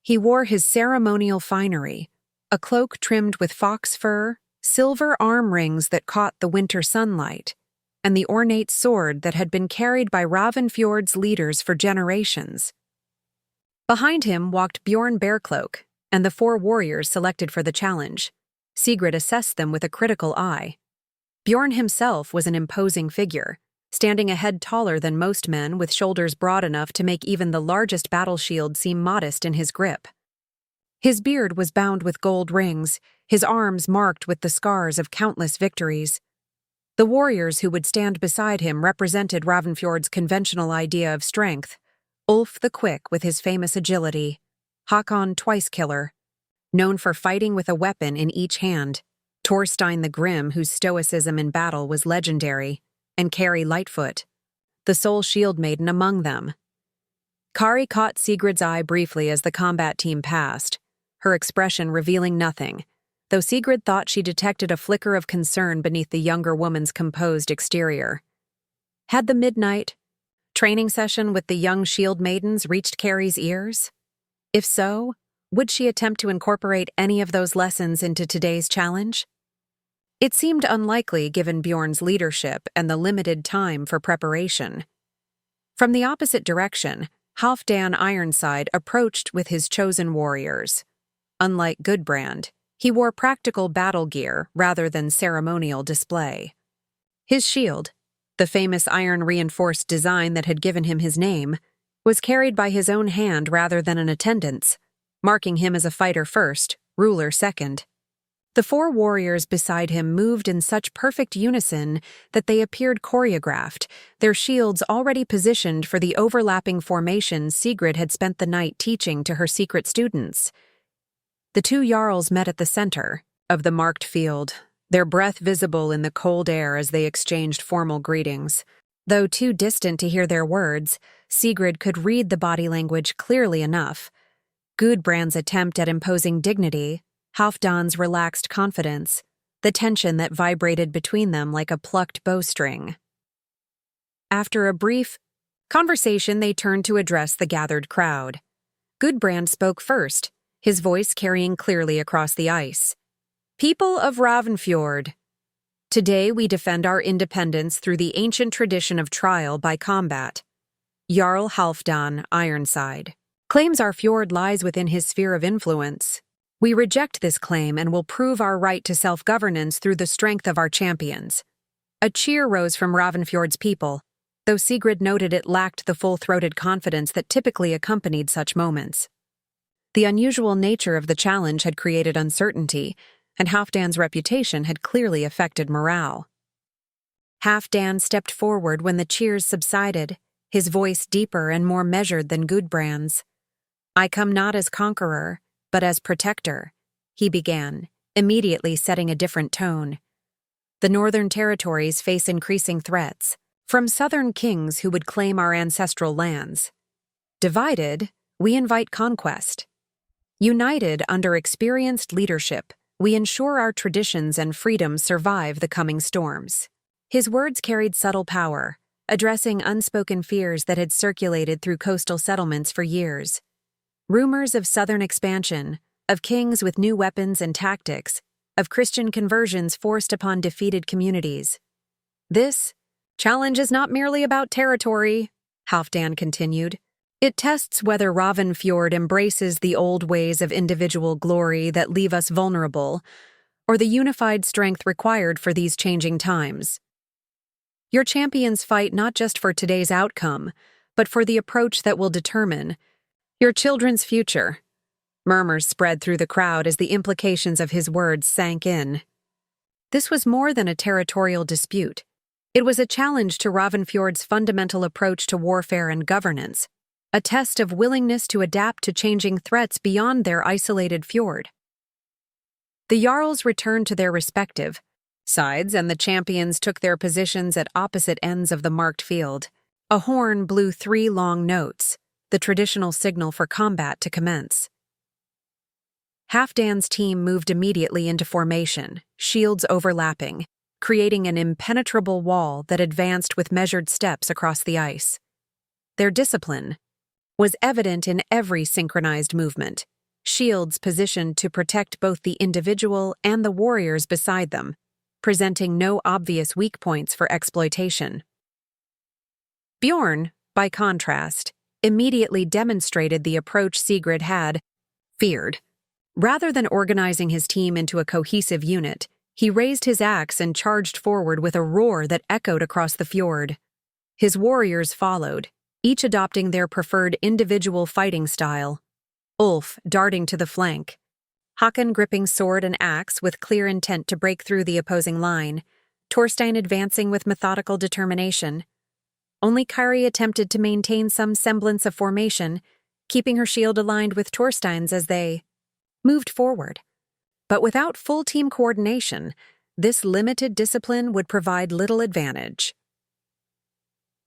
He wore his ceremonial finery, a cloak trimmed with fox fur, silver arm rings that caught the winter sunlight, and the ornate sword that had been carried by Ravnfjord's leaders for generations. Behind him walked Bjorn Bearcloak and the 4 warriors selected for the challenge. Sigrid assessed them with a critical eye. Bjorn himself was an imposing figure, standing a head taller than most men with shoulders broad enough to make even the largest battle shield seem modest in his grip. His beard was bound with gold rings, his arms marked with the scars of countless victories. The warriors who would stand beside him represented Ravnfjord's conventional idea of strength: Ulf the Quick with his famous agility, Hakon Twice-Killer, known for fighting with a weapon in each hand, Torstein the Grim, whose stoicism in battle was legendary, and Kari Lightfoot, the sole shield-maiden among them. Kari caught Sigrid's eye briefly as the combat team passed, her expression revealing nothing, though Sigrid thought she detected a flicker of concern beneath the younger woman's composed exterior. Had the midnight training session with the young shield maidens reached Kari's ears? If so, would she attempt to incorporate any of those lessons into today's challenge? It seemed unlikely given Bjorn's leadership and the limited time for preparation. From the opposite direction, Halfdan Ironside approached with his chosen warriors. Unlike Gudbrand, he wore practical battle gear rather than ceremonial display. His shield, the famous iron-reinforced design that had given him his name, was carried by his own hand rather than an attendant's, marking him as a fighter first, ruler second. The 4 warriors beside him moved in such perfect unison that they appeared choreographed, their shields already positioned for the overlapping formations Sigrid had spent the night teaching to her secret students. The 2 Jarls met at the center of the marked field, their breath visible in the cold air as they exchanged formal greetings. Though too distant to hear their words, Sigrid could read the body language clearly enough. Gudbrand's attempt at imposing dignity, Halfdan's relaxed confidence, the tension that vibrated between them like a plucked bowstring. After a brief conversation, they turned to address the gathered crowd. Gudbrand spoke first, his voice carrying clearly across the ice. "People of Ravnfjord, today we defend our independence through the ancient tradition of trial by combat. Jarl Halfdan Ironside claims our fjord lies within his sphere of influence. We reject this claim and will prove our right to self-governance through the strength of our champions." A cheer rose from Ravnfjord's people, though Sigrid noted it lacked the full-throated confidence that typically accompanied such moments. The unusual nature of the challenge had created uncertainty, and Halfdan's reputation had clearly affected morale. Halfdan stepped forward when the cheers subsided, his voice deeper and more measured than Gudbrand's. "I come not as conqueror, but as protector," he began, immediately setting a different tone. "The northern territories face increasing threats, from southern kings who would claim our ancestral lands. Divided, we invite conquest. United under experienced leadership, we ensure our traditions and freedoms survive the coming storms." His words carried subtle power, addressing unspoken fears that had circulated through coastal settlements for years. Rumors of southern expansion, of kings with new weapons and tactics, of Christian conversions forced upon defeated communities. "This challenge is not merely about territory," Halfdan continued. "It tests whether Ravnfjord embraces the old ways of individual glory that leave us vulnerable, or the unified strength required for these changing times. Your champions fight not just for today's outcome, but for the approach that will determine your children's future." Murmurs spread through the crowd as the implications of his words sank in. This was more than a territorial dispute. It was a challenge to Ravnfjord's fundamental approach to warfare and governance, a test of willingness to adapt to changing threats beyond their isolated fjord. The Jarls returned to their respective sides, and the champions took their positions at opposite ends of the marked field. A horn blew 3 long notes, the traditional signal for combat to commence. Halfdan's team moved immediately into formation, shields overlapping, creating an impenetrable wall that advanced with measured steps across the ice. Their discipline was evident in every synchronized movement, shields positioned to protect both the individual and the warriors beside them, presenting no obvious weak points for exploitation. Bjorn, by contrast, immediately demonstrated the approach Sigrid had feared. Rather than organizing his team into a cohesive unit, he raised his axe and charged forward with a roar that echoed across the fjord. His warriors followed, each adopting their preferred individual fighting style. Ulf darting to the flank, Håkon gripping sword and axe with clear intent to break through the opposing line, Thorstein advancing with methodical determination. Only Kari attempted to maintain some semblance of formation, keeping her shield aligned with Thorstein's as they moved forward. But without full team coordination, this limited discipline would provide little advantage.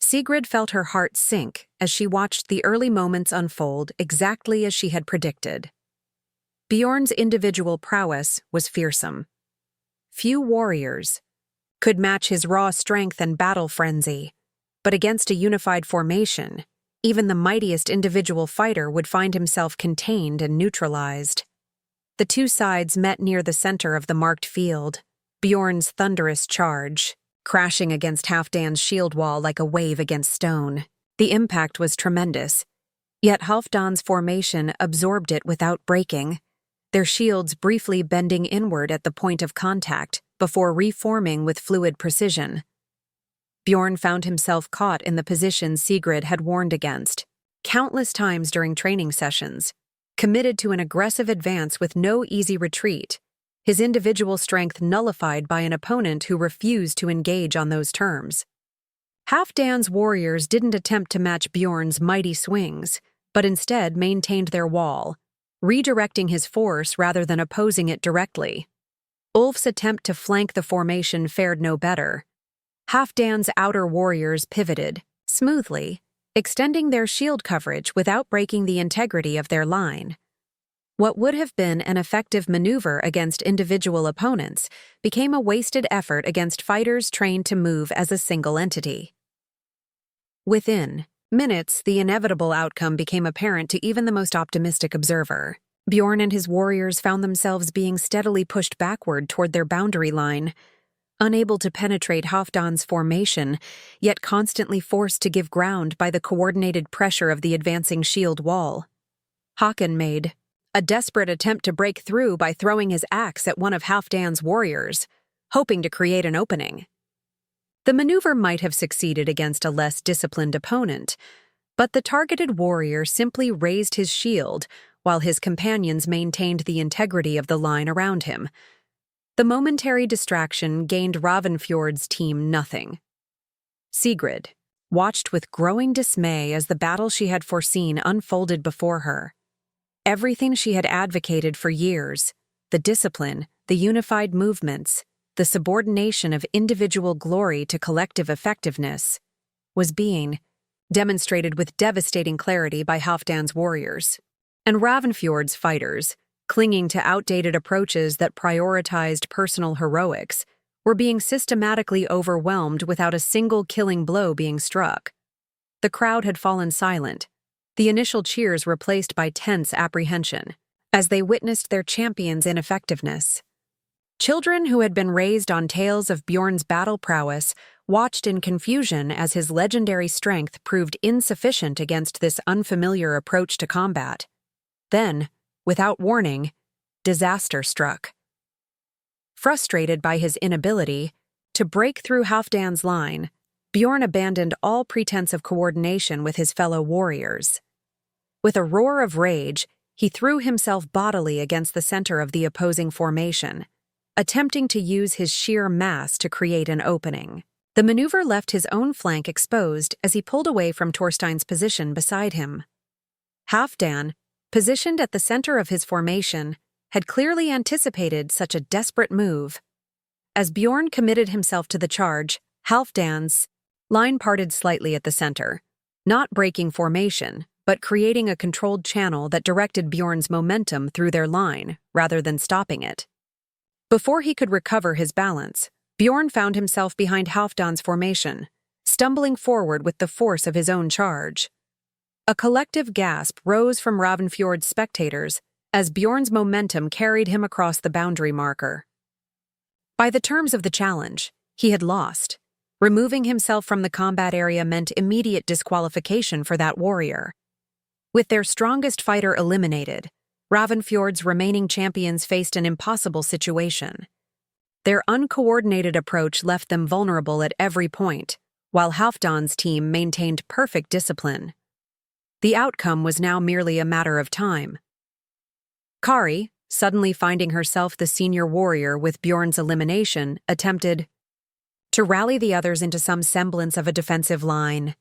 Sigrid felt her heart sink as she watched the early moments unfold exactly as she had predicted. Bjorn's individual prowess was fearsome. Few warriors could match his raw strength and battle frenzy, but against a unified formation, even the mightiest individual fighter would find himself contained and neutralized. The two sides met near the center of the marked field, Bjorn's thunderous charge, crashing against Halfdan's shield wall like a wave against stone. The impact was tremendous, yet Halfdan's formation absorbed it without breaking, their shields briefly bending inward at the point of contact before reforming with fluid precision. Bjorn found himself caught in the position Sigrid had warned against, countless times during training sessions, committed to an aggressive advance with no easy retreat, his individual strength nullified by an opponent who refused to engage on those terms. Halfdan's warriors didn't attempt to match Bjorn's mighty swings, but instead maintained their wall, redirecting his force rather than opposing it directly. Ulf's attempt to flank the formation fared no better. Halfdan's outer warriors pivoted, smoothly, extending their shield coverage without breaking the integrity of their line. What would have been an effective maneuver against individual opponents became a wasted effort against fighters trained to move as a single entity. Within minutes, the inevitable outcome became apparent to even the most optimistic observer. Bjorn and his warriors found themselves being steadily pushed backward toward their boundary line, unable to penetrate Halfdan's formation, yet constantly forced to give ground by the coordinated pressure of the advancing shield wall. Håkon made a desperate attempt to break through by throwing his axe at one of Halfdan's warriors, hoping to create an opening. The maneuver might have succeeded against a less disciplined opponent, but the targeted warrior simply raised his shield while his companions maintained the integrity of the line around him. The momentary distraction gained Ravnfjord's team nothing. Sigrid watched with growing dismay as the battle she had foreseen unfolded before her. Everything she had advocated for years, the discipline, the unified movements, the subordination of individual glory to collective effectiveness, was being demonstrated with devastating clarity by Halfdan's warriors. And Ravnfjord's fighters, clinging to outdated approaches that prioritized personal heroics, were being systematically overwhelmed without a single killing blow being struck. The crowd had fallen silent, the initial cheers replaced by tense apprehension, as they witnessed their champion's ineffectiveness. Children who had been raised on tales of Bjorn's battle prowess watched in confusion as his legendary strength proved insufficient against this unfamiliar approach to combat. Then, without warning, disaster struck. Frustrated by his inability to break through Halfdan's line, Bjorn abandoned all pretense of coordination with his fellow warriors. With a roar of rage, he threw himself bodily against the center of the opposing formation, attempting to use his sheer mass to create an opening. The maneuver left his own flank exposed as he pulled away from Thorstein's position beside him. Halfdan, positioned at the center of his formation, had clearly anticipated such a desperate move. As Bjorn committed himself to the charge, Halfdan's line parted slightly at the center, not breaking formation, but creating a controlled channel that directed Bjorn's momentum through their line, rather than stopping it. Before he could recover his balance, Bjorn found himself behind Halfdan's formation, stumbling forward with the force of his own charge. A collective gasp rose from Ravnfjord's spectators as Bjorn's momentum carried him across the boundary marker. By the terms of the challenge, he had lost. Removing himself from the combat area meant immediate disqualification for that warrior. With their strongest fighter eliminated, Ravnfjord's remaining champions faced an impossible situation. Their uncoordinated approach left them vulnerable at every point, while Halfdan's team maintained perfect discipline. The outcome was now merely a matter of time. Kari, suddenly finding herself the senior warrior with Bjorn's elimination, attempted to rally the others into some semblance of a defensive line.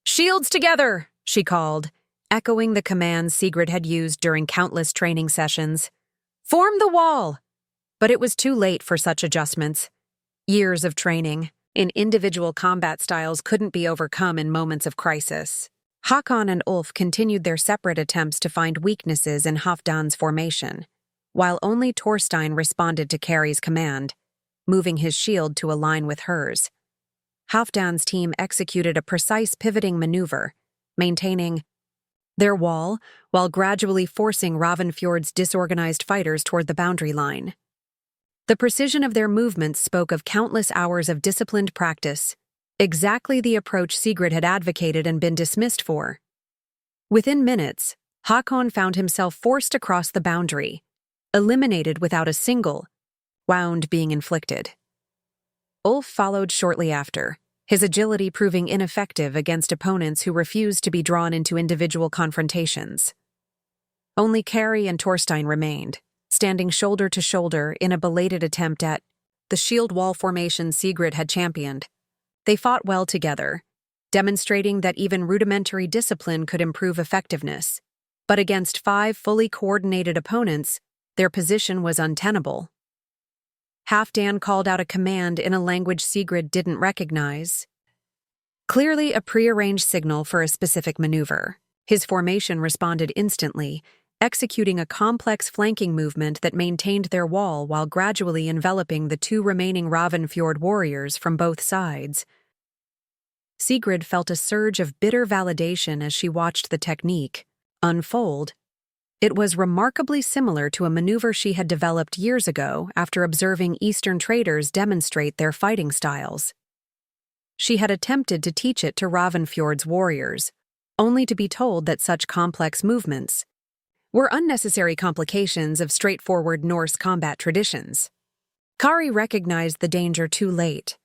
"Shields together!" she called, echoing the commands Sigrid had used during countless training sessions. "Form the wall!" But it was too late for such adjustments. Years of training in individual combat styles couldn't be overcome in moments of crisis. Håkon and Ulf continued their separate attempts to find weaknesses in Halfdan's formation, while only Thorstein responded to Kari's command, moving his shield to align with hers. Halfdan's team executed a precise pivoting maneuver, maintaining their wall while gradually forcing Ravnfjord's disorganized fighters toward the boundary line. The precision of their movements spoke of countless hours of disciplined practice, exactly the approach Sigrid had advocated and been dismissed for. Within minutes, Håkon found himself forced across the boundary, eliminated without a single wound being inflicted. Ulf followed shortly after, his agility proving ineffective against opponents who refused to be drawn into individual confrontations. Only Kari and Thorstein remained, standing shoulder to shoulder in a belated attempt at the shield wall formation Sigrid had championed. They fought well together, demonstrating that even rudimentary discipline could improve effectiveness. But against 5 fully coordinated opponents, their position was untenable. Halfdan called out a command in a language Sigrid didn't recognize. Clearly a prearranged signal for a specific maneuver. His formation responded instantly, executing a complex flanking movement that maintained their wall while gradually enveloping the two remaining Ravnfjord warriors from both sides. Sigrid felt a surge of bitter validation as she watched the technique unfold. It was remarkably similar to a maneuver she had developed years ago after observing Eastern traders demonstrate their fighting styles. She had attempted to teach it to Ravnfjord's warriors, only to be told that such complex movements were unnecessary complications of straightforward Norse combat traditions. Kari recognized the danger too late.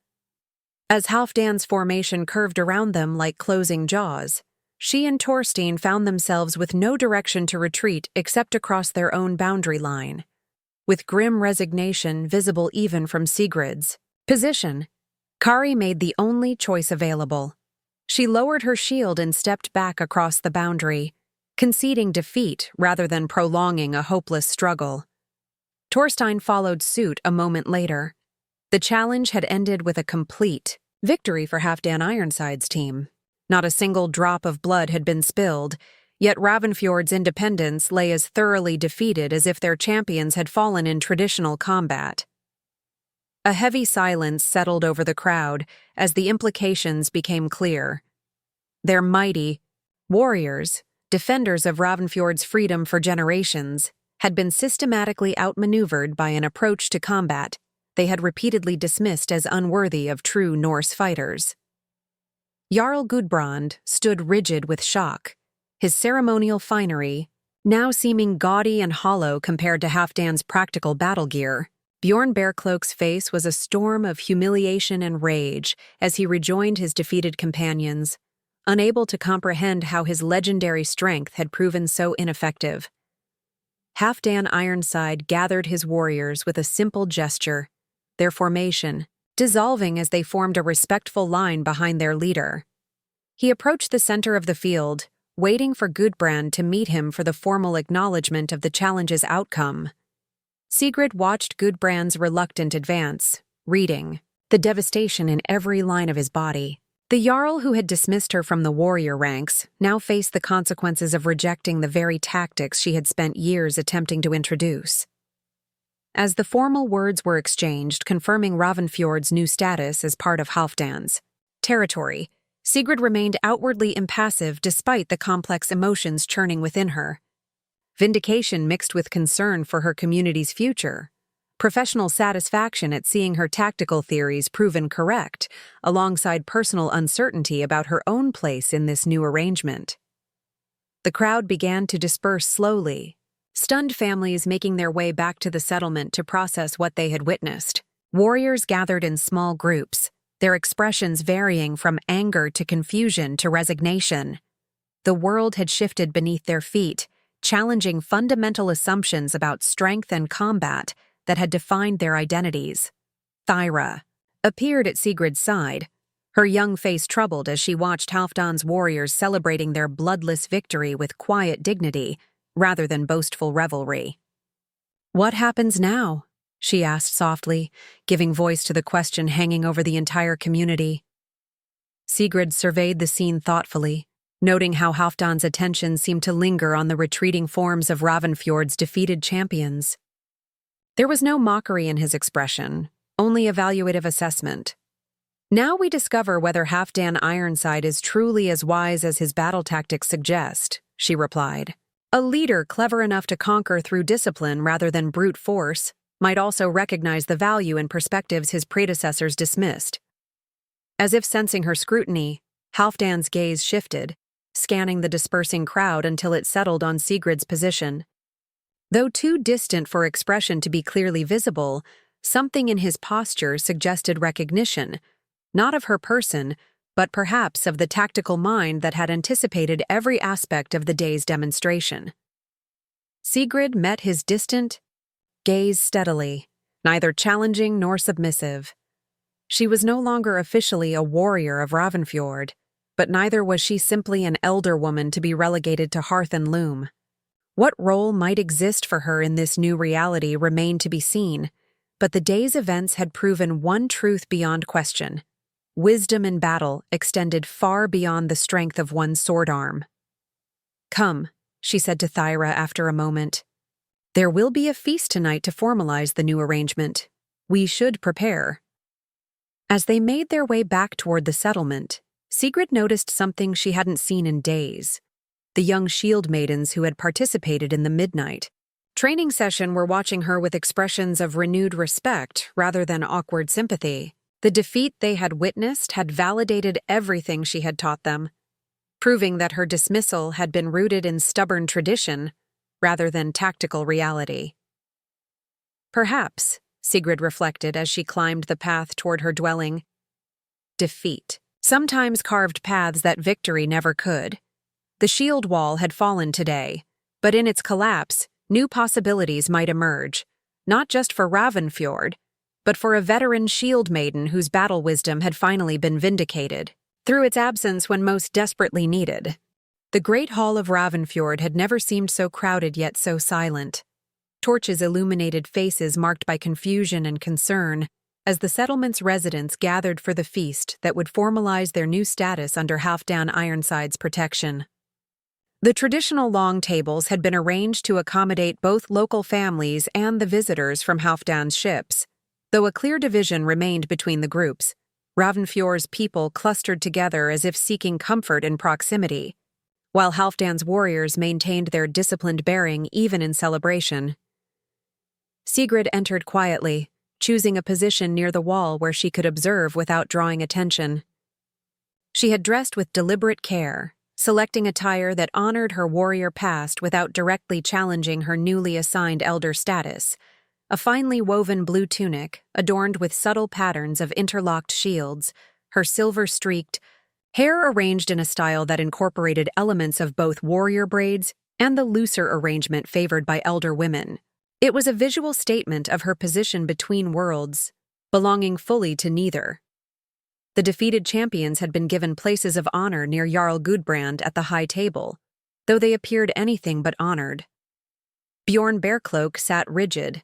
As Halfdan's formation curved around them like closing jaws, she and Thorstein found themselves with no direction to retreat except across their own boundary line. With grim resignation visible even from Sigrid's position, Kari made the only choice available. She lowered her shield and stepped back across the boundary, conceding defeat rather than prolonging a hopeless struggle. Thorstein followed suit a moment later. The challenge had ended with a complete victory for Halfdan Ironside's team. Not a single drop of blood had been spilled, yet Ravnfjord's independence lay as thoroughly defeated as if their champions had fallen in traditional combat. A heavy silence settled over the crowd as the implications became clear. Their mighty warriors, defenders of Ravnfjord's freedom for generations, had been systematically outmaneuvered by an approach to combat they had repeatedly dismissed as unworthy of true Norse fighters. Jarl Gudbrand stood rigid with shock, his ceremonial finery now seeming gaudy and hollow compared to Halfdan's practical battle gear. Bjorn Bearcloak's face was a storm of humiliation and rage as he rejoined his defeated companions, unable to comprehend how his legendary strength had proven so ineffective. Halfdan Ironside gathered his warriors with a simple gesture, their formation dissolving as they formed a respectful line behind their leader. He approached the center of the field, waiting for Gudbrand to meet him for the formal acknowledgement of the challenge's outcome. Sigrid watched Gudbrand's reluctant advance, reading the devastation in every line of his body. The Jarl who had dismissed her from the warrior ranks now faced the consequences of rejecting the very tactics she had spent years attempting to introduce. As the formal words were exchanged confirming Ravnfjord's new status as part of Halfdan's territory, Sigrid remained outwardly impassive despite the complex emotions churning within her. Vindication mixed with concern for her community's future, professional satisfaction at seeing her tactical theories proven correct, alongside personal uncertainty about her own place in this new arrangement. The crowd began to disperse slowly, stunned families making their way back to the settlement to process what they had witnessed. Warriors gathered in small groups, their expressions varying from anger to confusion to resignation. The world had shifted beneath their feet, challenging fundamental assumptions about strength and combat that had defined their identities. Thyra appeared at Sigrid's side, her young face troubled as she watched Halfdan's warriors celebrating their bloodless victory with quiet dignity rather than boastful revelry. "What happens now?" she asked softly, giving voice to the question hanging over the entire community. Sigrid surveyed the scene thoughtfully, noting how Halfdan's attention seemed to linger on the retreating forms of Ravnfjord's defeated champions. There was no mockery in his expression, only evaluative assessment. "Now we discover whether Halfdan Ironside is truly as wise as his battle tactics suggest," she replied. "A leader clever enough to conquer through discipline rather than brute force might also recognize the value in perspectives his predecessors dismissed." As if sensing her scrutiny, Halfdan's gaze shifted, scanning the dispersing crowd until it settled on Sigrid's position. Though too distant for expression to be clearly visible, something in his posture suggested recognition, not of her person, but perhaps of the tactical mind that had anticipated every aspect of the day's demonstration. Sigrid met his distant gaze steadily, neither challenging nor submissive. She was no longer officially a warrior of Ravnfjord, but neither was she simply an elder woman to be relegated to hearth and loom. What role might exist for her in this new reality remained to be seen, But the day's events had proven one truth beyond question. Wisdom in battle extended far beyond the strength of one's sword arm. "Come," she said to Thyra after a moment. "There will be a feast tonight to formalize the new arrangement. We should prepare." As they made their way back toward the settlement, Sigrid noticed something she hadn't seen in days. The young shield-maidens who had participated in the midnight training session were watching her with expressions of renewed respect rather than awkward sympathy. The defeat they had witnessed had validated everything she had taught them, proving that her dismissal had been rooted in stubborn tradition rather than tactical reality. Perhaps, Sigrid reflected as she climbed the path toward her dwelling, defeat sometimes carved paths that victory never could. The shield wall had fallen today, but in its collapse, new possibilities might emerge, not just for Ravnfjord, but for a veteran shield-maiden whose battle wisdom had finally been vindicated, through its absence when most desperately needed. The great hall of Ravnfjord had never seemed so crowded yet so silent. Torches illuminated faces marked by confusion and concern as the settlement's residents gathered for the feast that would formalize their new status under Halfdan Ironside's protection. The traditional long tables had been arranged to accommodate both local families and the visitors from Halfdan's ships. Though a clear division remained between the groups, Ravnfjord's people clustered together as if seeking comfort in proximity, while Halfdan's warriors maintained their disciplined bearing even in celebration. Sigrid entered quietly, choosing a position near the wall where she could observe without drawing attention. She had dressed with deliberate care, selecting attire that honored her warrior past without directly challenging her newly assigned elder status. A finely woven blue tunic, adorned with subtle patterns of interlocked shields, her silver-streaked hair arranged in a style that incorporated elements of both warrior braids and the looser arrangement favored by elder women. It was a visual statement of her position between worlds, belonging fully to neither. The defeated champions had been given places of honor near Jarl Gudbrand at the high table, though they appeared anything but honored. Bjorn Bearcloak sat rigid.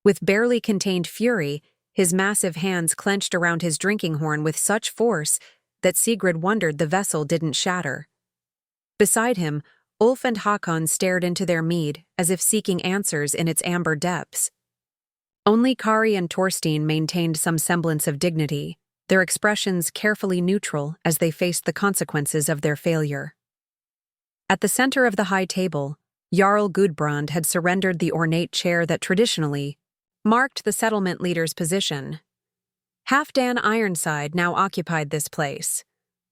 With barely contained fury, his massive hands clenched around his drinking horn with such force that Sigrid wondered the vessel didn't shatter. Beside him, Ulf and Håkon stared into their mead as if seeking answers in its amber depths. Only Kari and Torstein maintained some semblance of dignity, their expressions carefully neutral as they faced the consequences of their failure. At the center of the high table, Jarl Gudbrand had surrendered the ornate chair that traditionally marked the settlement leader's position. Halfdan Ironside now occupied this place,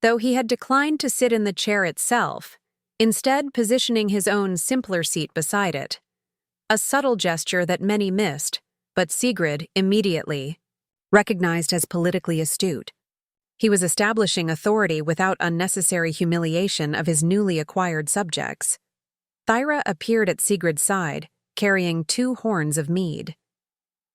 though he had declined to sit in the chair itself, instead positioning his own simpler seat beside it. A subtle gesture that many missed, but Sigrid immediately recognized as politically astute. He was establishing authority without unnecessary humiliation of his newly acquired subjects. Thyra appeared at Sigrid's side, carrying 2 horns of mead.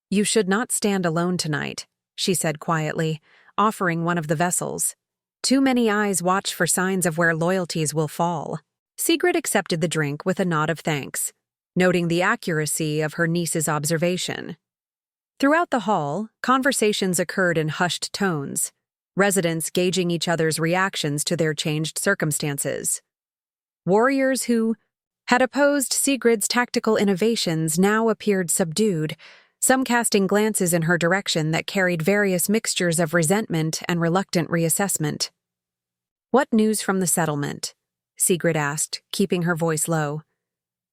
"You should not stand alone tonight," she said quietly, offering one of the vessels. "Too many eyes watch for signs of where loyalties will fall." Sigrid accepted the drink with a nod of thanks, noting the accuracy of her niece's observation. Throughout the hall, conversations occurred in hushed tones, residents gauging each other's reactions to their changed circumstances. Warriors who had opposed Sigrid's tactical innovations now appeared subdued, some casting glances in her direction that carried various mixtures of resentment and reluctant reassessment. "What news from the settlement?" Sigrid asked, keeping her voice low.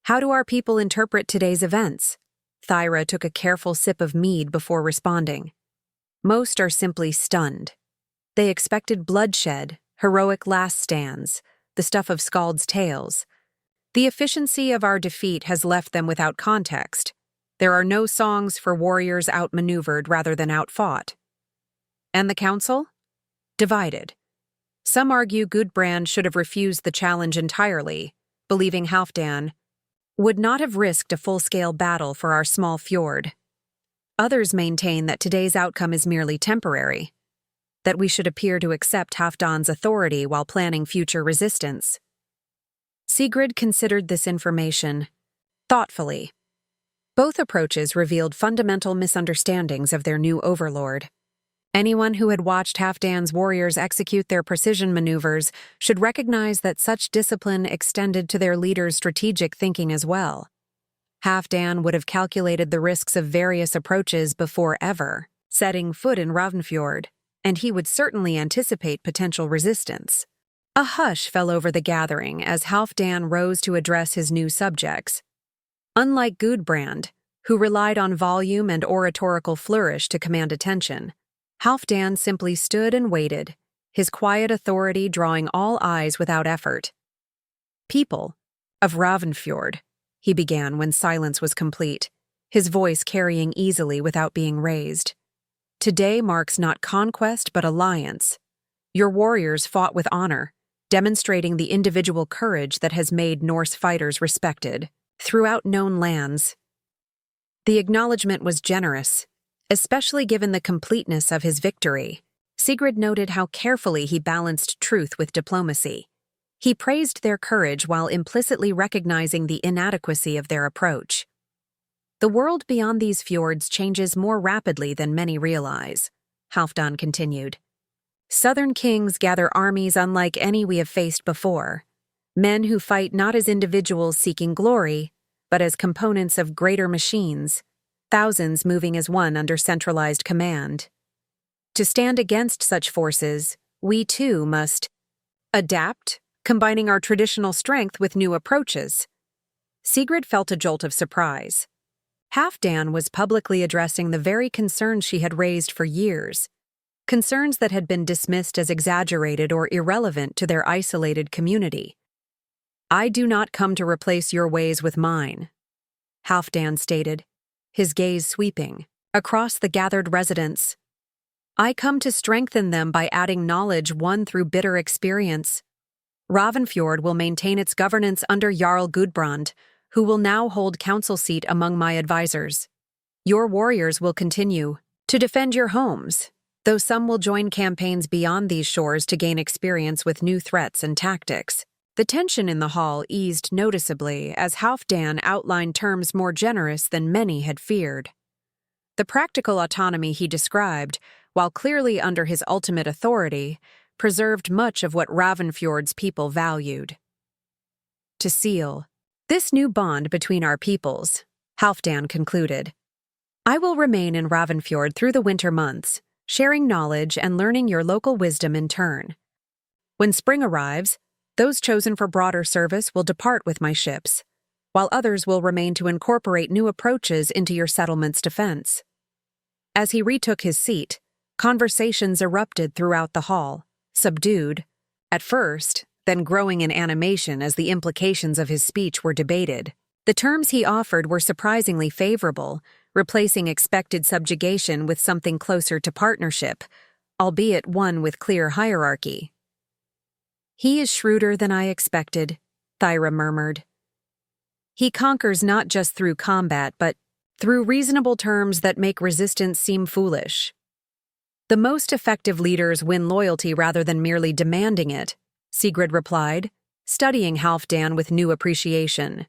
"How do our people interpret today's events?" Thyra took a careful sip of mead before responding. "Most are simply stunned. They expected bloodshed, heroic last stands, the stuff of Skald's tales. The efficiency of our defeat has left them without context. There are no songs for warriors outmaneuvered rather than outfought." "And the council?" "Divided. Some argue Gudbrand should have refused the challenge entirely, believing Halfdan would not have risked a full-scale battle for our small fjord. Others maintain that today's outcome is merely temporary, that we should appear to accept Halfdan's authority while planning future resistance." Sigrid considered this information thoughtfully. Both approaches revealed fundamental misunderstandings of their new overlord. Anyone who had watched Halfdan's warriors execute their precision maneuvers should recognize that such discipline extended to their leader's strategic thinking as well. Halfdan would have calculated the risks of various approaches before ever setting foot in Ravnfjord, and he would certainly anticipate potential resistance. A hush fell over the gathering as Halfdan rose to address his new subjects. Unlike Gudbrand, who relied on volume and oratorical flourish to command attention, Halfdan simply stood and waited, his quiet authority drawing all eyes without effort. "People of Ravnfjord," he began when silence was complete, his voice carrying easily without being raised. "Today marks not conquest but alliance. Your warriors fought with honor, demonstrating the individual courage that has made Norse fighters respected throughout known lands." The acknowledgement was generous, especially given the completeness of his victory. Sigrid noted how carefully he balanced truth with diplomacy. He praised their courage while implicitly recognizing the inadequacy of their approach. "The world beyond these fjords changes more rapidly than many realize," Halfdan continued. "Southern kings gather armies unlike any we have faced before, men who fight not as individuals seeking glory, but as components of greater machines, thousands moving as one under centralized command. To stand against such forces, we too must adapt, combining our traditional strength with new approaches." Sigrid felt a jolt of surprise. Halfdan was publicly addressing the very concerns she had raised for years, concerns that had been dismissed as exaggerated or irrelevant to their isolated community. "I do not come to replace your ways with mine," Halfdan stated, his gaze sweeping across the gathered residents. "I come to strengthen them by adding knowledge won through bitter experience. Ravnfjord will maintain its governance under Jarl Gudbrand, who will now hold council seat among my advisors. Your warriors will continue to defend your homes, though some will join campaigns beyond these shores to gain experience with new threats and tactics." The tension in the hall eased noticeably as Halfdan outlined terms more generous than many had feared. The practical autonomy he described, while clearly under his ultimate authority, preserved much of what Ravnfjord's people valued. "To seal this new bond between our peoples," Halfdan concluded, "I will remain in Ravnfjord through the winter months, sharing knowledge and learning your local wisdom in turn. When spring arrives, those chosen for broader service will depart with my ships, while others will remain to incorporate new approaches into your settlement's defense." As he retook his seat, conversations erupted throughout the hall, subdued, at first, then growing in animation as the implications of his speech were debated. The terms he offered were surprisingly favorable, replacing expected subjugation with something closer to partnership, albeit one with clear hierarchy. "He is shrewder than I expected," Thyra murmured. "He conquers not just through combat, but through reasonable terms that make resistance seem foolish. The most effective leaders win loyalty rather than merely demanding it," Sigrid replied, studying Halfdan with new appreciation.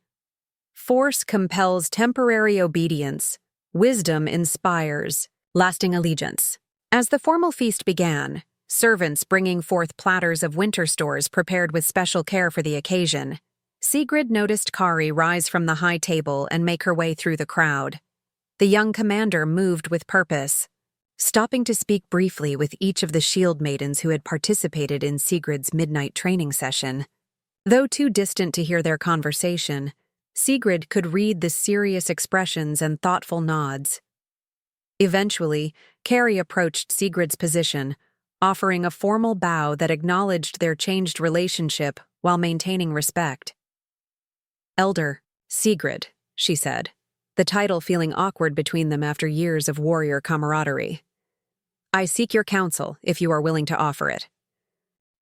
"Force compels temporary obedience. Wisdom inspires lasting allegiance." As the formal feast began, servants bringing forth platters of winter stores prepared with special care for the occasion, Sigrid noticed Kari rise from the high table and make her way through the crowd. The young commander moved with purpose, stopping to speak briefly with each of the shield-maidens who had participated in Sigrid's midnight training session. Though too distant to hear their conversation, Sigrid could read the serious expressions and thoughtful nods. Eventually, Kari approached Sigrid's position, offering a formal bow that acknowledged their changed relationship while maintaining respect. "Elder Sigrid," she said, the title feeling awkward between them after years of warrior camaraderie. "I seek your counsel, if you are willing to offer it."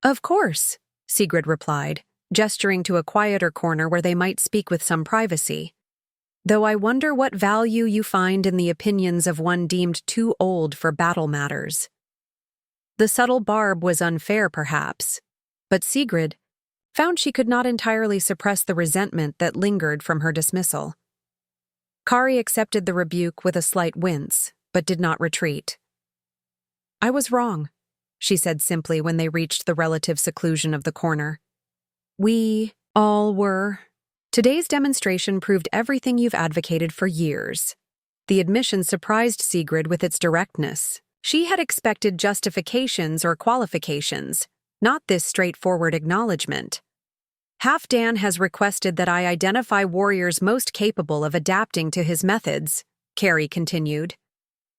"Of course," Sigrid replied, gesturing to a quieter corner where they might speak with some privacy. "Though I wonder what value you find in the opinions of one deemed too old for battle matters." The subtle barb was unfair, perhaps, but Sigrid found she could not entirely suppress the resentment that lingered from her dismissal. Kari accepted the rebuke with a slight wince, but did not retreat. "I was wrong," she said simply when they reached the relative seclusion of the corner. "We all were. Today's demonstration proved everything you've advocated for years." The admission surprised Sigrid with its directness. She had expected justifications or qualifications, not this straightforward acknowledgement. "Halfdan has requested that I identify warriors most capable of adapting to his methods," Kari continued.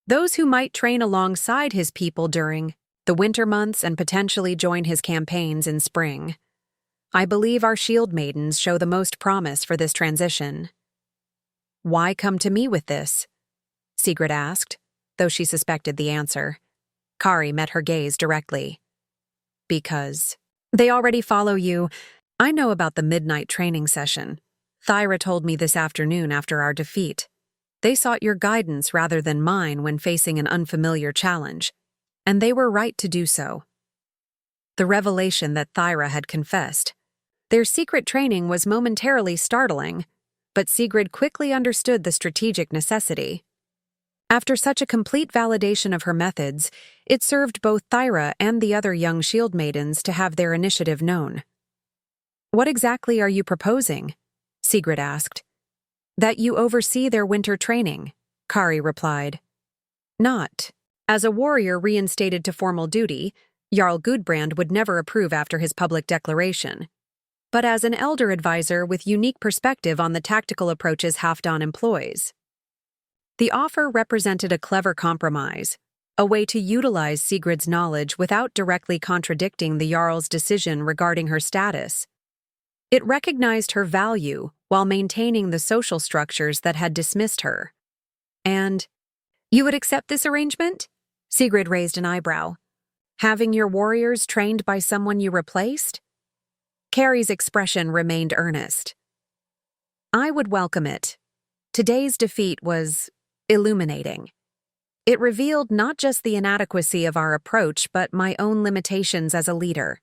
"Those who might train alongside his people during the winter months and potentially join his campaigns in spring. I believe our shield-maidens show the most promise for this transition." "Why come to me with this?" Sigrid asked, though she suspected the answer. Kari met her gaze directly. "Because they already follow you. I know about the midnight training session. Thyra told me this afternoon after our defeat. They sought your guidance rather than mine when facing an unfamiliar challenge, and they were right to do so." The revelation that Thyra had confessed. Their secret training was momentarily startling, but Sigrid quickly understood the strategic necessity. After such a complete validation of her methods, it served both Thyra and the other young shield maidens to have their initiative known. "What exactly are you proposing?" Sigrid asked. "That you oversee their winter training," Kari replied. "Not. As a warrior reinstated to formal duty, Jarl Gudbrand would never approve after his public declaration. But as an elder advisor with unique perspective on the tactical approaches Halfdan employs." The offer represented a clever compromise, a way to utilize Sigrid's knowledge without directly contradicting the Jarl's decision regarding her status. It recognized her value while maintaining the social structures that had dismissed her. "And you would accept this arrangement?" Sigrid raised an eyebrow. "Having your warriors trained by someone you replaced?" Kari's expression remained earnest. "I would welcome it. Today's defeat was illuminating. It revealed not just the inadequacy of our approach, but my own limitations as a leader.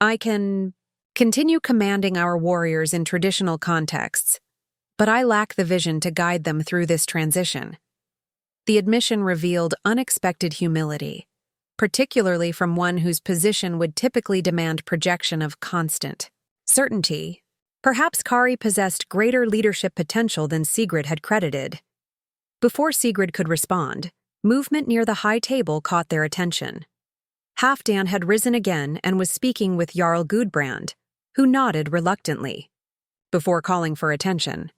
I can continue commanding our warriors in traditional contexts, but I lack the vision to guide them through this transition." The admission revealed unexpected humility, particularly from one whose position would typically demand projection of constant certainty. Perhaps Kari possessed greater leadership potential than Sigrid had credited. Before Sigrid could respond, movement near the high table caught their attention. Halfdan had risen again and was speaking with Jarl Gudbrand, who nodded reluctantly. Before calling for attention,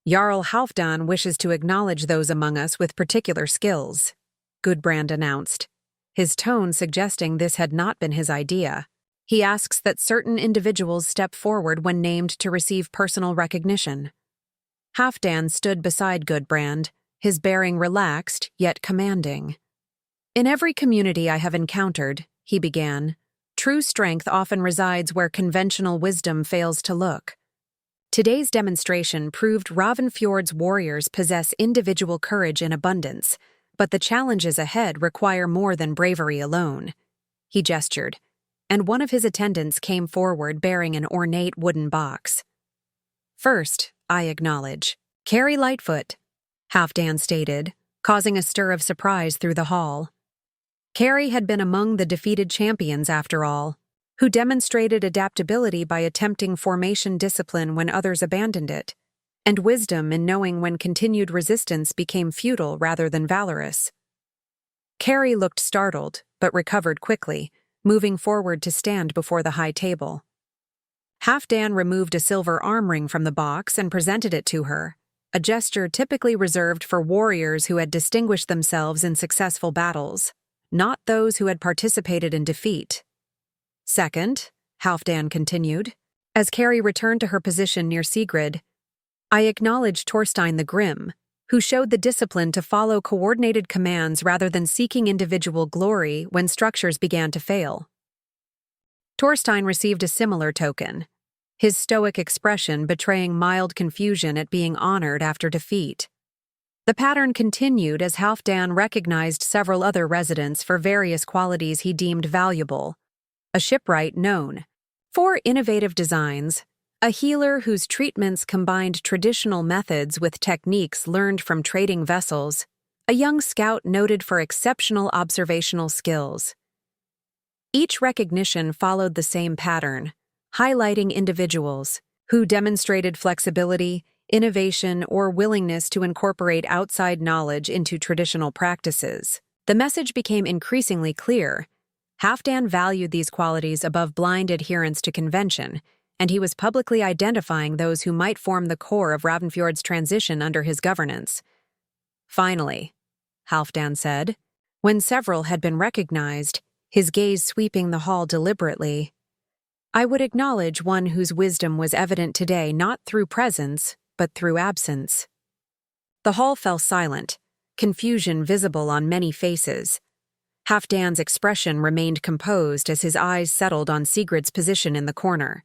"Jarl Halfdan wishes to acknowledge those among us with particular skills," Gudbrand announced, his tone suggesting this had not been his idea. "He asks that certain individuals step forward when named to receive personal recognition." Halfdan stood beside Gudbrand, his bearing relaxed yet commanding. "In every community I have encountered," he began, "true strength often resides where conventional wisdom fails to look. Today's demonstration proved Ravnfjord's warriors possess individual courage in abundance, but the challenges ahead require more than bravery alone." He gestured, and one of his attendants came forward bearing an ornate wooden box. "First, I acknowledge Kari Lightfoot," Halfdan stated, causing a stir of surprise through the hall. Kari had been among the defeated champions after all, who demonstrated adaptability by attempting formation discipline when others abandoned it, and wisdom in knowing when continued resistance became futile rather than valorous. Kari looked startled, but recovered quickly, moving forward to stand before the high table. Halfdan removed a silver arm ring from the box and presented it to her, a gesture typically reserved for warriors who had distinguished themselves in successful battles, not those who had participated in defeat. "Second," Halfdan continued, as Kari returned to her position near Sigrid, "I acknowledge Torstein the Grim, who showed the discipline to follow coordinated commands rather than seeking individual glory when structures began to fail." Torstein received a similar token, his stoic expression betraying mild confusion at being honored after defeat. The pattern continued as Halfdan recognized several other residents for various qualities he deemed valuable. A shipwright known for innovative designs, A healer whose treatments combined traditional methods with techniques learned from trading vessels, a young scout noted for exceptional observational skills. Each recognition followed the same pattern, highlighting individuals who demonstrated flexibility, innovation, or willingness to incorporate outside knowledge into traditional practices. The message became increasingly clear. Halfdan valued these qualities above blind adherence to convention, and he was publicly identifying those who might form the core of Ravnfjord's transition under his governance. Finally, Halfdan said, when several had been recognized, his gaze sweeping the hall deliberately, I would acknowledge one whose wisdom was evident today not through presence, but through absence. The hall fell silent, confusion visible on many faces. Halfdan's expression remained composed as his eyes settled on Sigrid's position in the corner.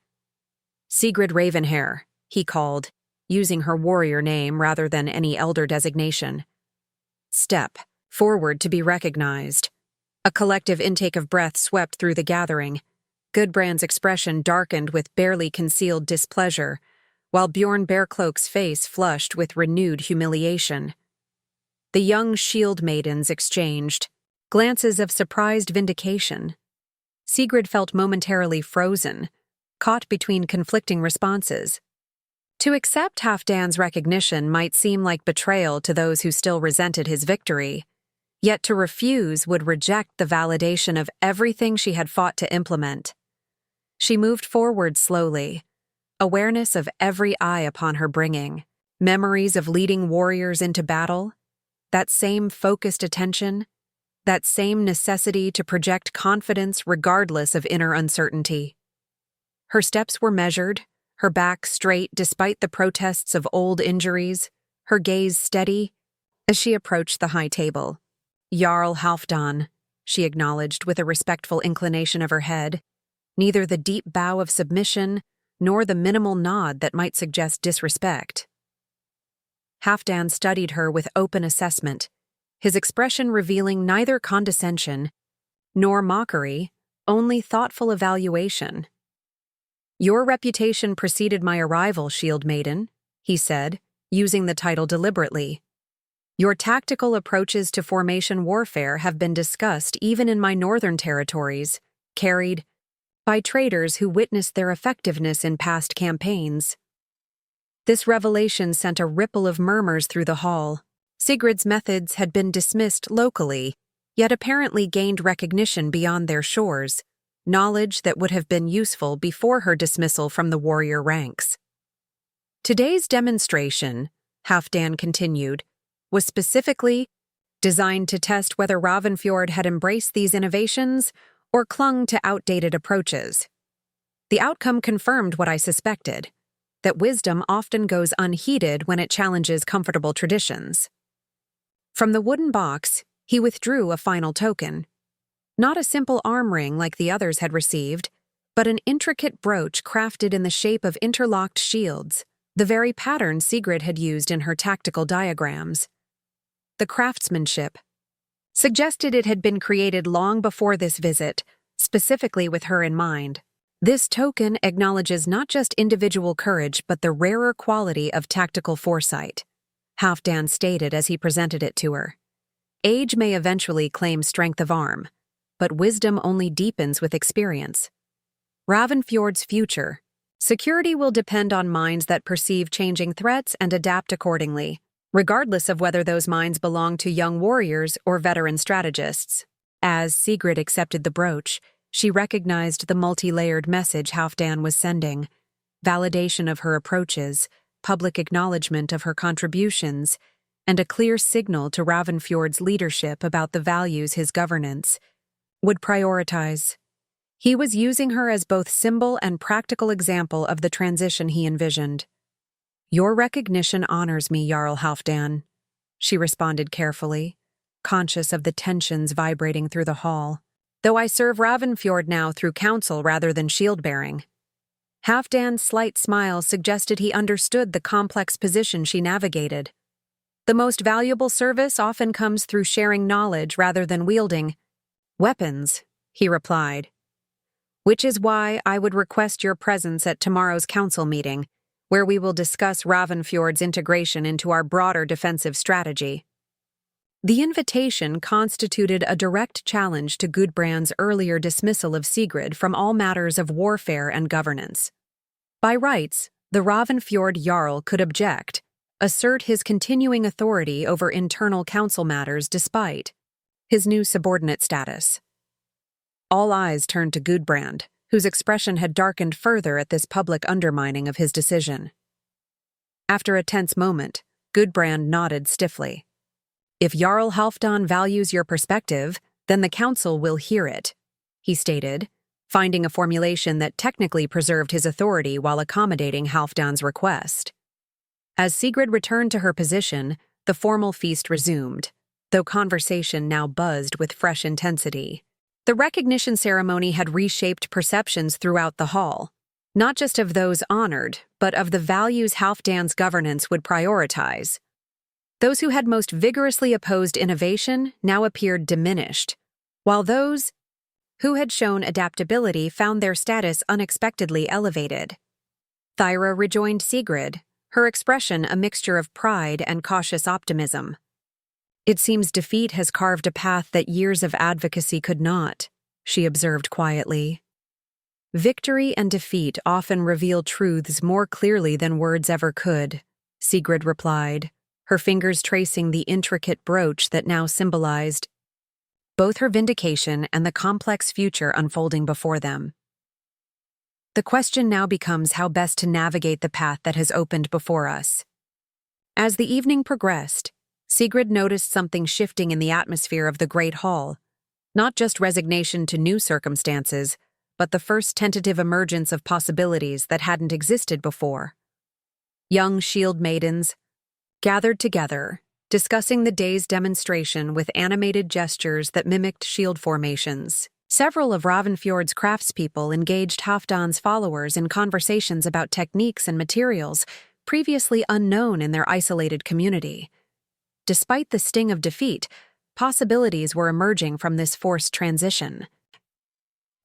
Sigrid Ravenhair, he called, using her warrior name rather than any elder designation. Step forward to be recognized. A collective intake of breath swept through the gathering. Gudbrand's expression darkened with barely concealed displeasure, while Bjorn Bearcloak's face flushed with renewed humiliation. The young shield-maidens exchanged glances of surprised vindication. Sigrid felt momentarily frozen, caught between conflicting responses. To accept Halfdan's recognition might seem like betrayal to those who still resented his victory, yet to refuse would reject the validation of everything she had fought to implement. She moved forward slowly, awareness of every eye upon her bringing, memories of leading warriors into battle, that same focused attention, that same necessity to project confidence regardless of inner uncertainty. Her steps were measured, her back straight despite the protests of old injuries, her gaze steady as she approached the high table. Jarl Halfdan, she acknowledged with a respectful inclination of her head, neither the deep bow of submission nor the minimal nod that might suggest disrespect. Halfdan studied her with open assessment, his expression revealing neither condescension nor mockery, only thoughtful evaluation. Your reputation preceded my arrival, shield-maiden, he said, using the title deliberately. Your tactical approaches to formation warfare have been discussed even in my northern territories, carried by traders who witnessed their effectiveness in past campaigns. This revelation sent a ripple of murmurs through the hall. Sigrid's methods had been dismissed locally, yet apparently gained recognition beyond their shores, knowledge that would have been useful before her dismissal from the warrior ranks. Today's demonstration, Halfdan continued, was specifically designed to test whether Ravnfjord had embraced these innovations or clung to outdated approaches. The outcome confirmed what I suspected, that wisdom often goes unheeded when it challenges comfortable traditions. From the wooden box, he withdrew a final token. Not a simple arm ring like the others had received, but an intricate brooch crafted in the shape of interlocked shields, the very pattern Sigrid had used in her tactical diagrams. The craftsmanship suggested it had been created long before this visit, specifically with her in mind. This token acknowledges not just individual courage but the rarer quality of tactical foresight, Halfdan stated as he presented it to her. Age may eventually claim strength of arm, but wisdom only deepens with experience. Ravnfjord's future. Security will depend on minds that perceive changing threats and adapt accordingly, regardless of whether those minds belong to young warriors or veteran strategists. As Sigrid accepted the brooch, she recognized the multi-layered message Halfdan was sending: validation of her approaches, public acknowledgement of her contributions, and a clear signal to Ravnfjord's leadership about the values his governance would prioritize. He was using her as both symbol and practical example of the transition he envisioned. Your recognition honors me, Jarl Halfdan, she responded carefully, conscious of the tensions vibrating through the hall, though I serve Ravnfjord now through counsel rather than shield-bearing. Halfdan's slight smile suggested he understood the complex position she navigated. The most valuable service often comes through sharing knowledge rather than wielding weapons, he replied. which is why I would request your presence at tomorrow's council meeting, where we will discuss Ravnfjord's integration into our broader defensive strategy." The invitation constituted a direct challenge to Gudbrand's earlier dismissal of Sigrid from all matters of warfare and governance. By rights, the Ravnfjord Jarl could object, assert his continuing authority over internal council matters despite his new subordinate status. All eyes turned to Gudbrand, whose expression had darkened further at this public undermining of his decision. After a tense moment, Gudbrand nodded stiffly. "If Jarl Halfdan values your perspective, then the council will hear it," he stated, finding a formulation that technically preserved his authority while accommodating Halfdan's request. As Sigrid returned to her position, the formal feast resumed, though conversation now buzzed with fresh intensity. The recognition ceremony had reshaped perceptions throughout the hall, not just of those honored, but of the values Halfdan's governance would prioritize. Those who had most vigorously opposed innovation now appeared diminished, while those who had shown adaptability found their status unexpectedly elevated. Thyra rejoined Sigrid, her expression a mixture of pride and cautious optimism. "It seems defeat has carved a path that years of advocacy could not," she observed quietly. "Victory and defeat often reveal truths more clearly than words ever could," Sigrid replied, her fingers tracing the intricate brooch that now symbolized both her vindication and the complex future unfolding before them. "The question now becomes how best to navigate the path that has opened before us." As the evening progressed, Sigrid noticed something shifting in the atmosphere of the Great Hall, not just resignation to new circumstances, but the first tentative emergence of possibilities that hadn't existed before. Young shield-maidens gathered together, discussing the day's demonstration with animated gestures that mimicked shield formations. Several of Ravnfjord's craftspeople engaged Halfdan's followers in conversations about techniques and materials previously unknown in their isolated community. Despite the sting of defeat, possibilities were emerging from this forced transition.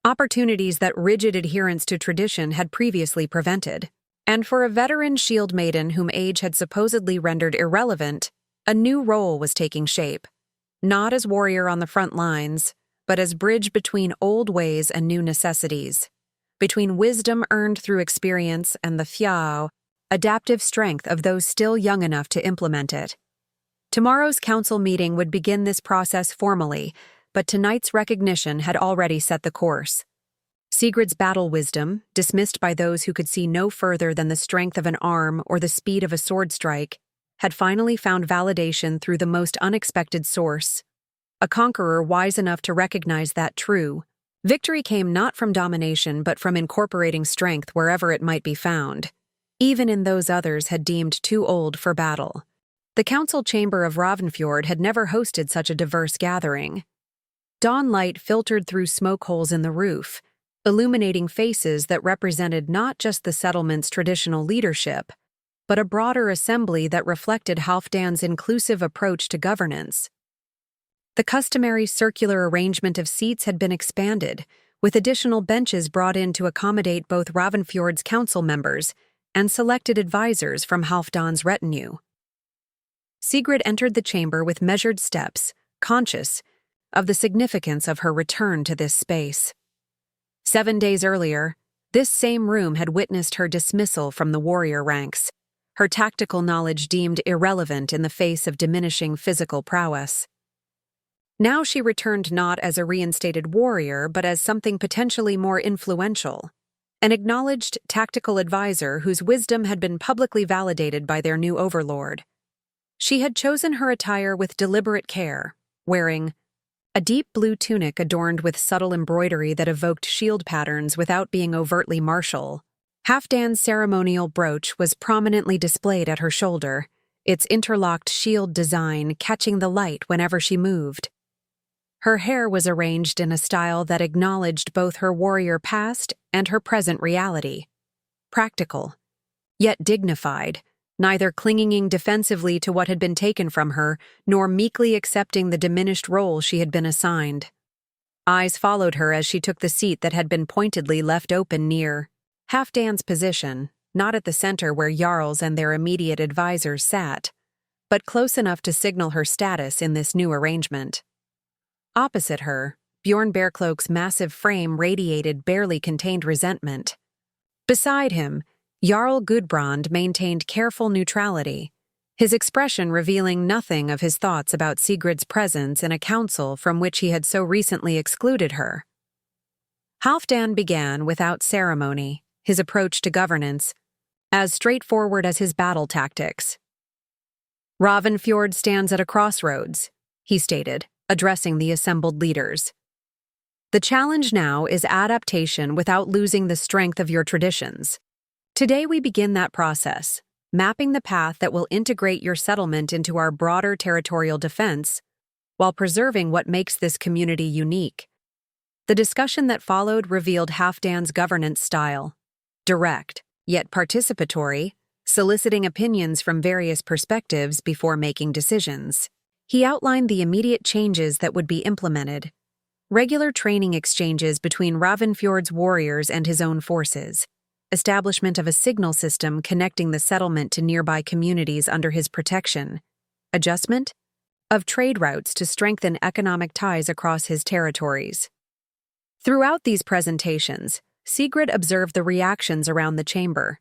Opportunities that rigid adherence to tradition had previously prevented. And for a veteran shield maiden whom age had supposedly rendered irrelevant, a new role was taking shape, not as warrior on the front lines, but as bridge between old ways and new necessities, between wisdom earned through experience and the adaptive strength of those still young enough to implement it. Tomorrow's council meeting would begin this process formally, but tonight's recognition had already set the course. Sigrid's battle wisdom, dismissed by those who could see no further than the strength of an arm or the speed of a sword strike, had finally found validation through the most unexpected source. A conqueror wise enough to recognize that true victory came not from domination but from incorporating strength wherever it might be found, even in those others had deemed too old for battle. The council chamber of Ravnfjord had never hosted such a diverse gathering. Dawn light filtered through smoke holes in the roof, illuminating faces that represented not just the settlement's traditional leadership, but a broader assembly that reflected Halfdan's inclusive approach to governance. The customary circular arrangement of seats had been expanded, with additional benches brought in to accommodate both Ravnfjord's council members and selected advisors from Halfdan's retinue. Sigrid entered the chamber with measured steps, conscious of the significance of her return to this space. 7 days earlier, this same room had witnessed her dismissal from the warrior ranks, her tactical knowledge deemed irrelevant in the face of diminishing physical prowess. Now she returned not as a reinstated warrior, but as something potentially more influential, an acknowledged tactical advisor whose wisdom had been publicly validated by their new overlord. She had chosen her attire with deliberate care, wearing a deep blue tunic adorned with subtle embroidery that evoked shield patterns without being overtly martial. Halfdan's ceremonial brooch was prominently displayed at her shoulder, its interlocked shield design catching the light whenever she moved. Her hair was arranged in a style that acknowledged both her warrior past and her present reality. Practical, yet dignified, neither clinging defensively to what had been taken from her, nor meekly accepting the diminished role she had been assigned. Eyes followed her as she took the seat that had been pointedly left open near Halfdan's position, not at the center where Jarls and their immediate advisors sat, but close enough to signal her status in this new arrangement. Opposite her, Bjorn Bearcloak's massive frame radiated barely contained resentment. Beside him, Jarl Gudbrand maintained careful neutrality, his expression revealing nothing of his thoughts about Sigrid's presence in a council from which he had so recently excluded her. Halfdan began without ceremony, his approach to governance as straightforward as his battle tactics. Ravnfjord stands at a crossroads, he stated, addressing the assembled leaders. The challenge now is adaptation without losing the strength of your traditions. Today we begin that process, mapping the path that will integrate your settlement into our broader territorial defense while preserving what makes this community unique. The discussion that followed revealed Halfdan's governance style: direct, yet participatory, soliciting opinions from various perspectives before making decisions. He outlined the immediate changes that would be implemented: regular training exchanges between Ravnfjord's warriors and his own forces, establishment of a signal system connecting the settlement to nearby communities under his protection, adjustment of trade routes to strengthen economic ties across his territories. Throughout these presentations, Sigrid observed the reactions around the chamber.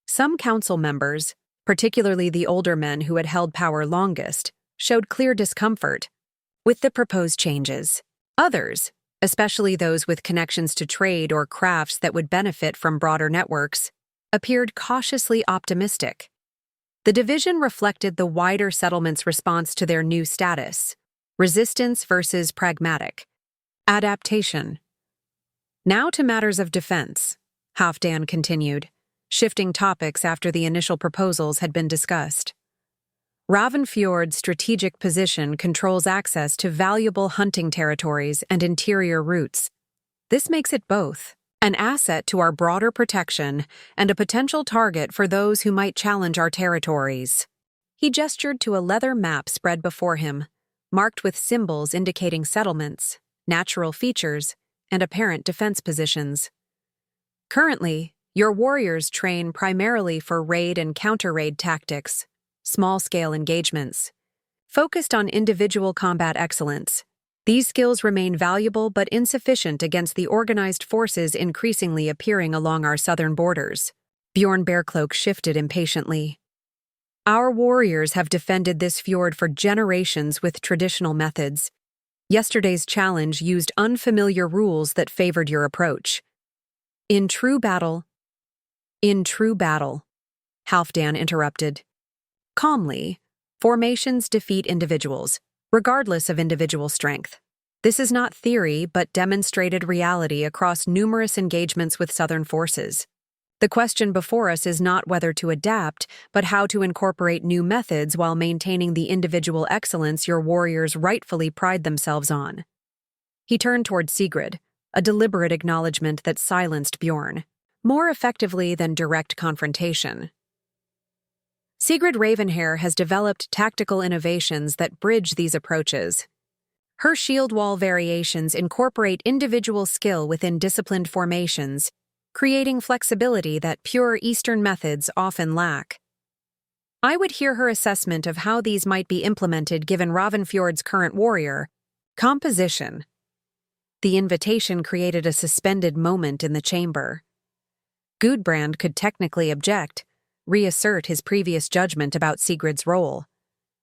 Some council members, particularly the older men who had held power longest, showed clear discomfort with the proposed changes. Others, especially those with connections to trade or crafts that would benefit from broader networks, appeared cautiously optimistic. The division reflected the wider settlement's response to their new status: resistance versus pragmatic adaptation. Now to matters of defense, Halfdan continued, shifting topics after the initial proposals had been discussed. Ravnfjord's strategic position controls access to valuable hunting territories and interior routes. This makes it both an asset to our broader protection and a potential target for those who might challenge our territories. He gestured to a leather map spread before him, marked with symbols indicating settlements, natural features, and apparent defense positions. Currently, your warriors train primarily for raid and counter-raid tactics, small-scale engagements. Focused on individual combat excellence, these skills remain valuable but insufficient against the organized forces increasingly appearing along our southern borders. Bjorn Bearcloak shifted impatiently. Our warriors have defended this fjord for generations with traditional methods. Yesterday's challenge used unfamiliar rules that favored your approach. In true battle, Halfdan interrupted. Calmly, formations defeat individuals, regardless of individual strength. This is not theory, but demonstrated reality across numerous engagements with Southern forces. The question before us is not whether to adapt, but how to incorporate new methods while maintaining the individual excellence your warriors rightfully pride themselves on. He turned toward Sigrid, a deliberate acknowledgement that silenced Bjorn, more effectively than direct confrontation. Sigrid Ravenhair has developed tactical innovations that bridge these approaches. Her shield wall variations incorporate individual skill within disciplined formations, creating flexibility that pure Eastern methods often lack. I would hear her assessment of how these might be implemented given Ravnfjord's current warrior composition. The invitation created a suspended moment in the chamber. Gudbrand could technically object, reassert his previous judgment about Sigrid's role.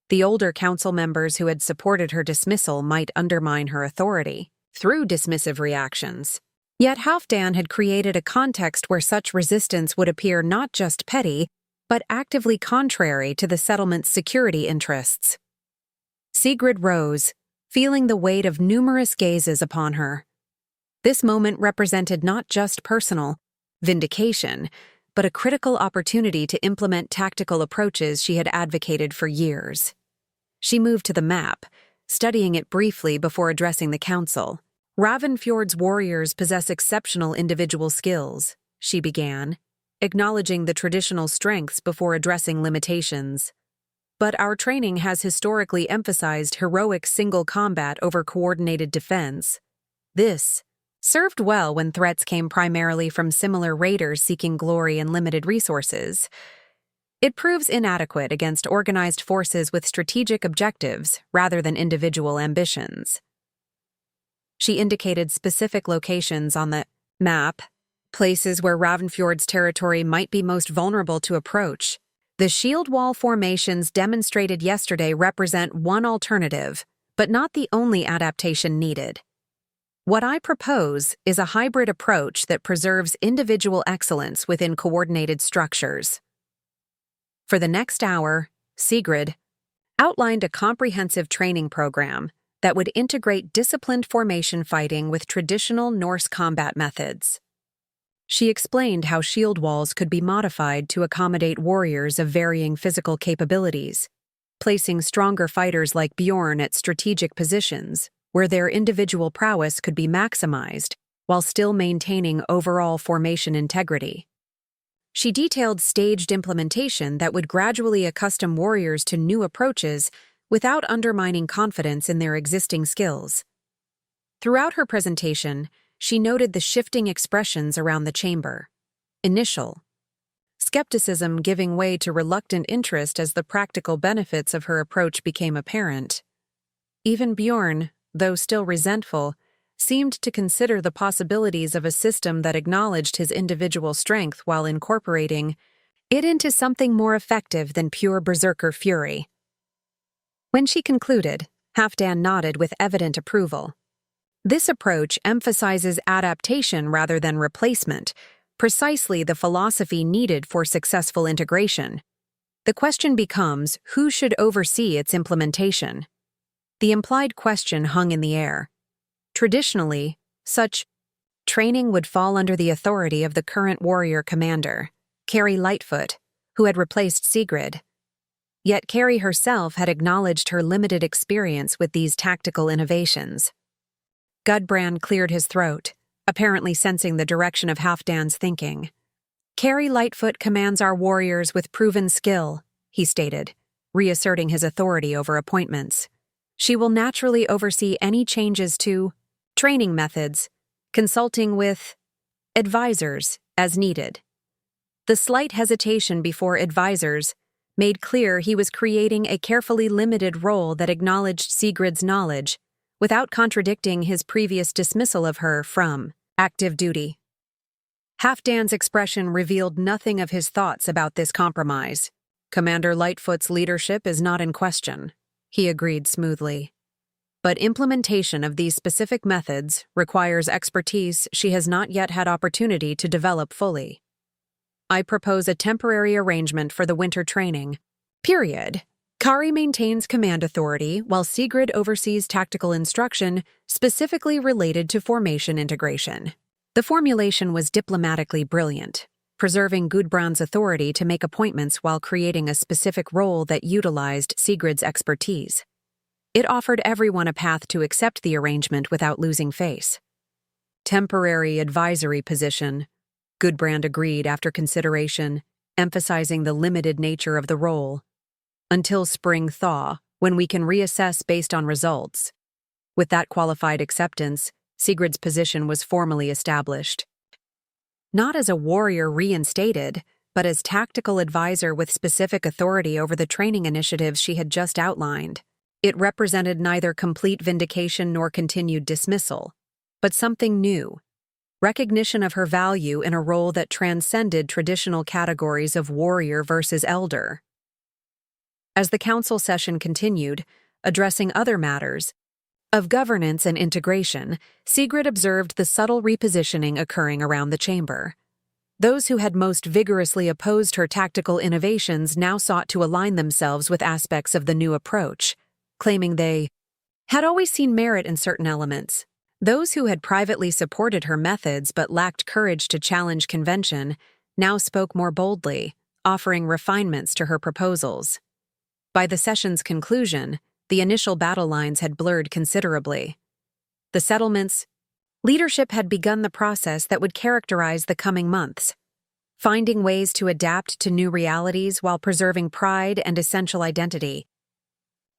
The older council members who had supported her dismissal might undermine her authority through dismissive reactions. Yet Halfdan had created a context where such resistance would appear not just petty, but actively contrary to the settlement's security interests. Sigrid rose, feeling the weight of numerous gazes upon her. This moment represented not just personal vindication, but a critical opportunity to implement tactical approaches she had advocated for years. She moved to the map, studying it briefly before addressing the council. Ravnfjord's warriors possess exceptional individual skills, she began, acknowledging the traditional strengths before addressing limitations. But our training has historically emphasized heroic single combat over coordinated defense. This served well when threats came primarily from similar raiders seeking glory and limited resources. It proves inadequate against organized forces with strategic objectives rather than individual ambitions. She indicated specific locations on the map, places where Ravnfjord's territory might be most vulnerable to approach. The shield wall formations demonstrated yesterday represent one alternative, but not the only adaptation needed. What I propose is a hybrid approach that preserves individual excellence within coordinated structures. For the next hour, Sigrid outlined a comprehensive training program that would integrate disciplined formation fighting with traditional Norse combat methods. She explained how shield walls could be modified to accommodate warriors of varying physical capabilities, placing stronger fighters like Bjorn at strategic positions where their individual prowess could be maximized while still maintaining overall formation integrity. She detailed staged implementation that would gradually accustom warriors to new approaches without undermining confidence in their existing skills. Throughout her presentation, she noted the shifting expressions around the chamber. Initial skepticism giving way to reluctant interest as the practical benefits of her approach became apparent. Even Bjorn, though still resentful, seemed to consider the possibilities of a system that acknowledged his individual strength while incorporating it into something more effective than pure berserker fury. When she concluded, Halfdan nodded with evident approval. This approach emphasizes adaptation rather than replacement, precisely the philosophy needed for successful integration. The question becomes, who should oversee its implementation? The implied question hung in the air. Traditionally, such training would fall under the authority of the current warrior commander, Carrie Lightfoot, who had replaced Sigrid. Yet Carrie herself had acknowledged her limited experience with these tactical innovations. Gudbrand cleared his throat, apparently sensing the direction of Halfdan's thinking. Carrie Lightfoot commands our warriors with proven skill, he stated, reasserting his authority over appointments. She will naturally oversee any changes to training methods, consulting with advisors as needed. The slight hesitation before advisors made clear he was creating a carefully limited role that acknowledged Sigrid's knowledge, without contradicting his previous dismissal of her from active duty. Halfdan's expression revealed nothing of his thoughts about this compromise. Commander Lightfoot's leadership is not in question, he agreed smoothly. But implementation of these specific methods requires expertise she has not yet had opportunity to develop fully. I propose a temporary arrangement for the winter training. Period. Kari maintains command authority while Sigrid oversees tactical instruction specifically related to formation integration. The formulation was diplomatically brilliant, preserving Gudbrand's authority to make appointments while creating a specific role that utilized Sigrid's expertise. It offered everyone a path to accept the arrangement without losing face. Temporary advisory position, Gudbrand agreed after consideration, emphasizing the limited nature of the role. Until spring thaw, when we can reassess based on results. With that qualified acceptance, Sigrid's position was formally established. Not as a warrior reinstated, but as tactical advisor with specific authority over the training initiatives she had just outlined. It represented neither complete vindication nor continued dismissal, but something new. Recognition of her value in a role that transcended traditional categories of warrior versus elder. As the council session continued, addressing other matters of governance and integration, Sigrid observed the subtle repositioning occurring around the chamber. Those who had most vigorously opposed her tactical innovations now sought to align themselves with aspects of the new approach, claiming they had always seen merit in certain elements. Those who had privately supported her methods but lacked courage to challenge convention now spoke more boldly, offering refinements to her proposals. By the session's conclusion, the initial battle lines had blurred considerably. The settlement's leadership had begun the process that would characterize the coming months, finding ways to adapt to new realities while preserving pride and essential identity.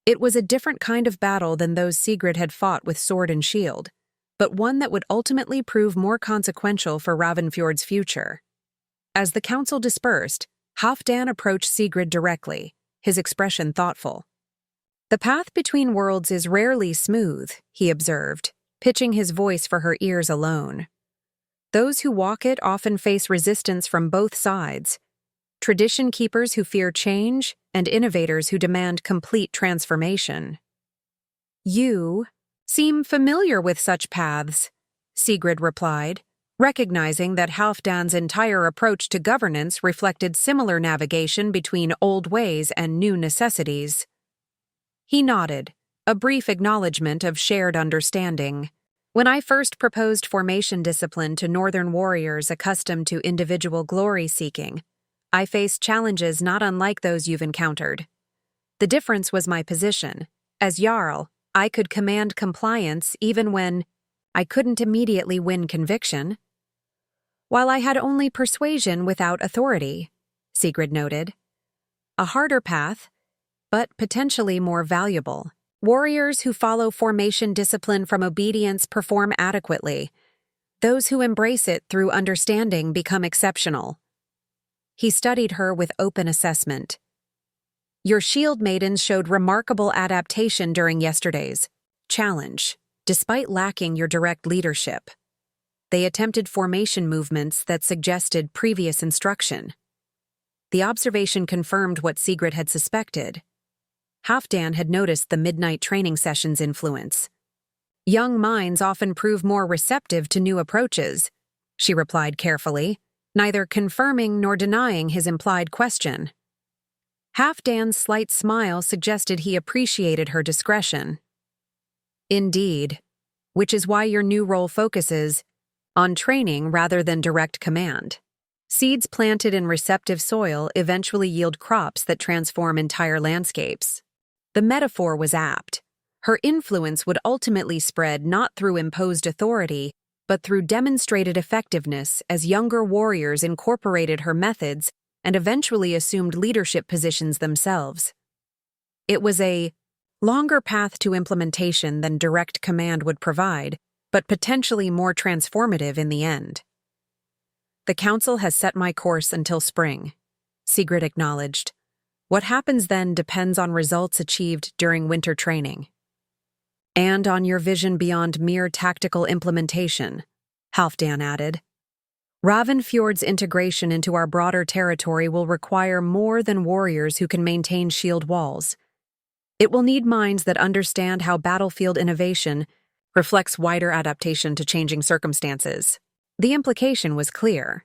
It was a different kind of battle than those Sigrid had fought with sword and shield, but one that would ultimately prove more consequential for Ravnfjord's future. As the council dispersed, Halfdan approached Sigrid directly, his expression thoughtful. "The path between worlds is rarely smooth," he observed, pitching his voice for her ears alone. "Those who walk it often face resistance from both sides, tradition keepers who fear change and innovators who demand complete transformation." "You seem familiar with such paths," Sigrid replied, recognizing that Halfdan's entire approach to governance reflected similar navigation between old ways and new necessities. He nodded, a brief acknowledgement of shared understanding. "When I first proposed formation discipline to northern warriors accustomed to individual glory-seeking, I faced challenges not unlike those you've encountered. The difference was my position. As Jarl, I could command compliance even when I couldn't immediately win conviction. While I had only persuasion without authority," Sigrid noted. "A harder path, but potentially more valuable. Warriors who follow formation discipline from obedience perform adequately. Those who embrace it through understanding become exceptional." He studied her with open assessment. "Your shield-maidens showed remarkable adaptation during yesterday's challenge, despite lacking your direct leadership. They attempted formation movements that suggested previous instruction." The observation confirmed what Sigrid had suspected. Halfdan had noticed the midnight training session's influence. "Young minds often prove more receptive to new approaches," she replied carefully, neither confirming nor denying his implied question. Halfdan's slight smile suggested he appreciated her discretion. "Indeed, which is why your new role focuses on training rather than direct command. Seeds planted in receptive soil eventually yield crops that transform entire landscapes." The metaphor was apt. Her influence would ultimately spread not through imposed authority, but through demonstrated effectiveness as younger warriors incorporated her methods and eventually assumed leadership positions themselves. It was a longer path to implementation than direct command would provide, but potentially more transformative in the end. "The council has set my course until spring," Sigrid acknowledged. "What happens then depends on results achieved during winter training." "And on your vision beyond mere tactical implementation," Halfdan added. "Ravnfjord's integration into our broader territory will require more than warriors who can maintain shield walls. It will need minds that understand how battlefield innovation reflects wider adaptation to changing circumstances." The implication was clear.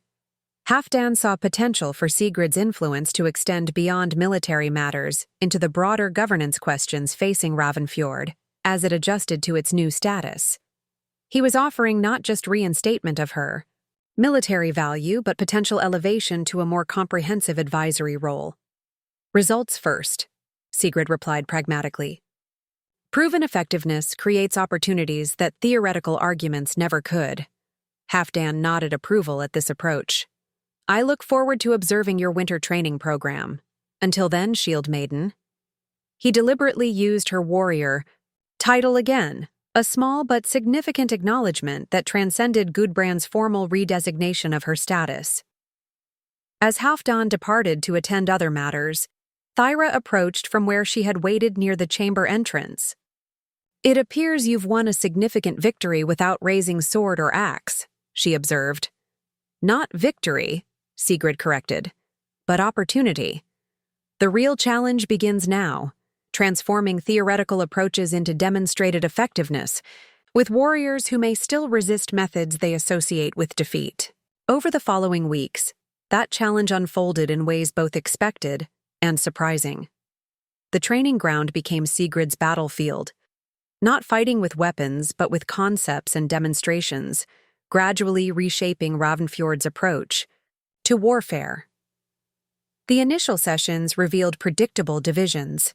Halfdan saw potential for Sigrid's influence to extend beyond military matters into the broader governance questions facing Ravnfjord as it adjusted to its new status. He was offering not just reinstatement of her military value, but potential elevation to a more comprehensive advisory role. "Results first," Sigrid replied pragmatically. "Proven effectiveness creates opportunities that theoretical arguments never could." Halfdan nodded approval at this approach. "I look forward to observing your winter training program. Until then, shield-maiden." He deliberately used her warrior title again, a small but significant acknowledgement that transcended Gudbrand's formal redesignation of her status. As Halfdan departed to attend other matters, Thyra approached from where she had waited near the chamber entrance. "It appears you've won a significant victory without raising sword or axe," she observed. "Not victory," Sigrid corrected, "but opportunity. The real challenge begins now, transforming theoretical approaches into demonstrated effectiveness, with warriors who may still resist methods they associate with defeat." Over the following weeks, that challenge unfolded in ways both expected and surprising. The training ground became Sigrid's battlefield, not fighting with weapons but with concepts and demonstrations, gradually reshaping Ravnfjord's approach to warfare. The initial sessions revealed predictable divisions.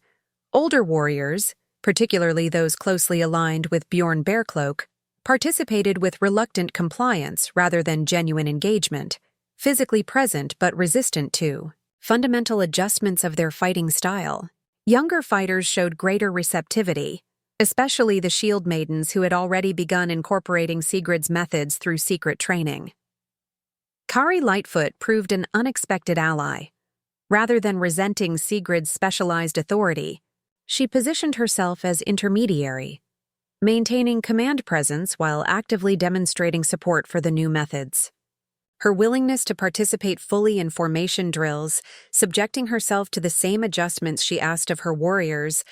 Older warriors, particularly those closely aligned with Bjorn Bearcloak, participated with reluctant compliance rather than genuine engagement, physically present but resistant to fundamental adjustments of their fighting style. Younger fighters showed greater receptivity, especially the shield-maidens who had already begun incorporating Sigrid's methods through secret training. Kari Lightfoot proved an unexpected ally. Rather than resenting Sigrid's specialized authority, she positioned herself as intermediary, maintaining command presence while actively demonstrating support for the new methods. Her willingness to participate fully in formation drills, subjecting herself to the same adjustments she asked of her warriors,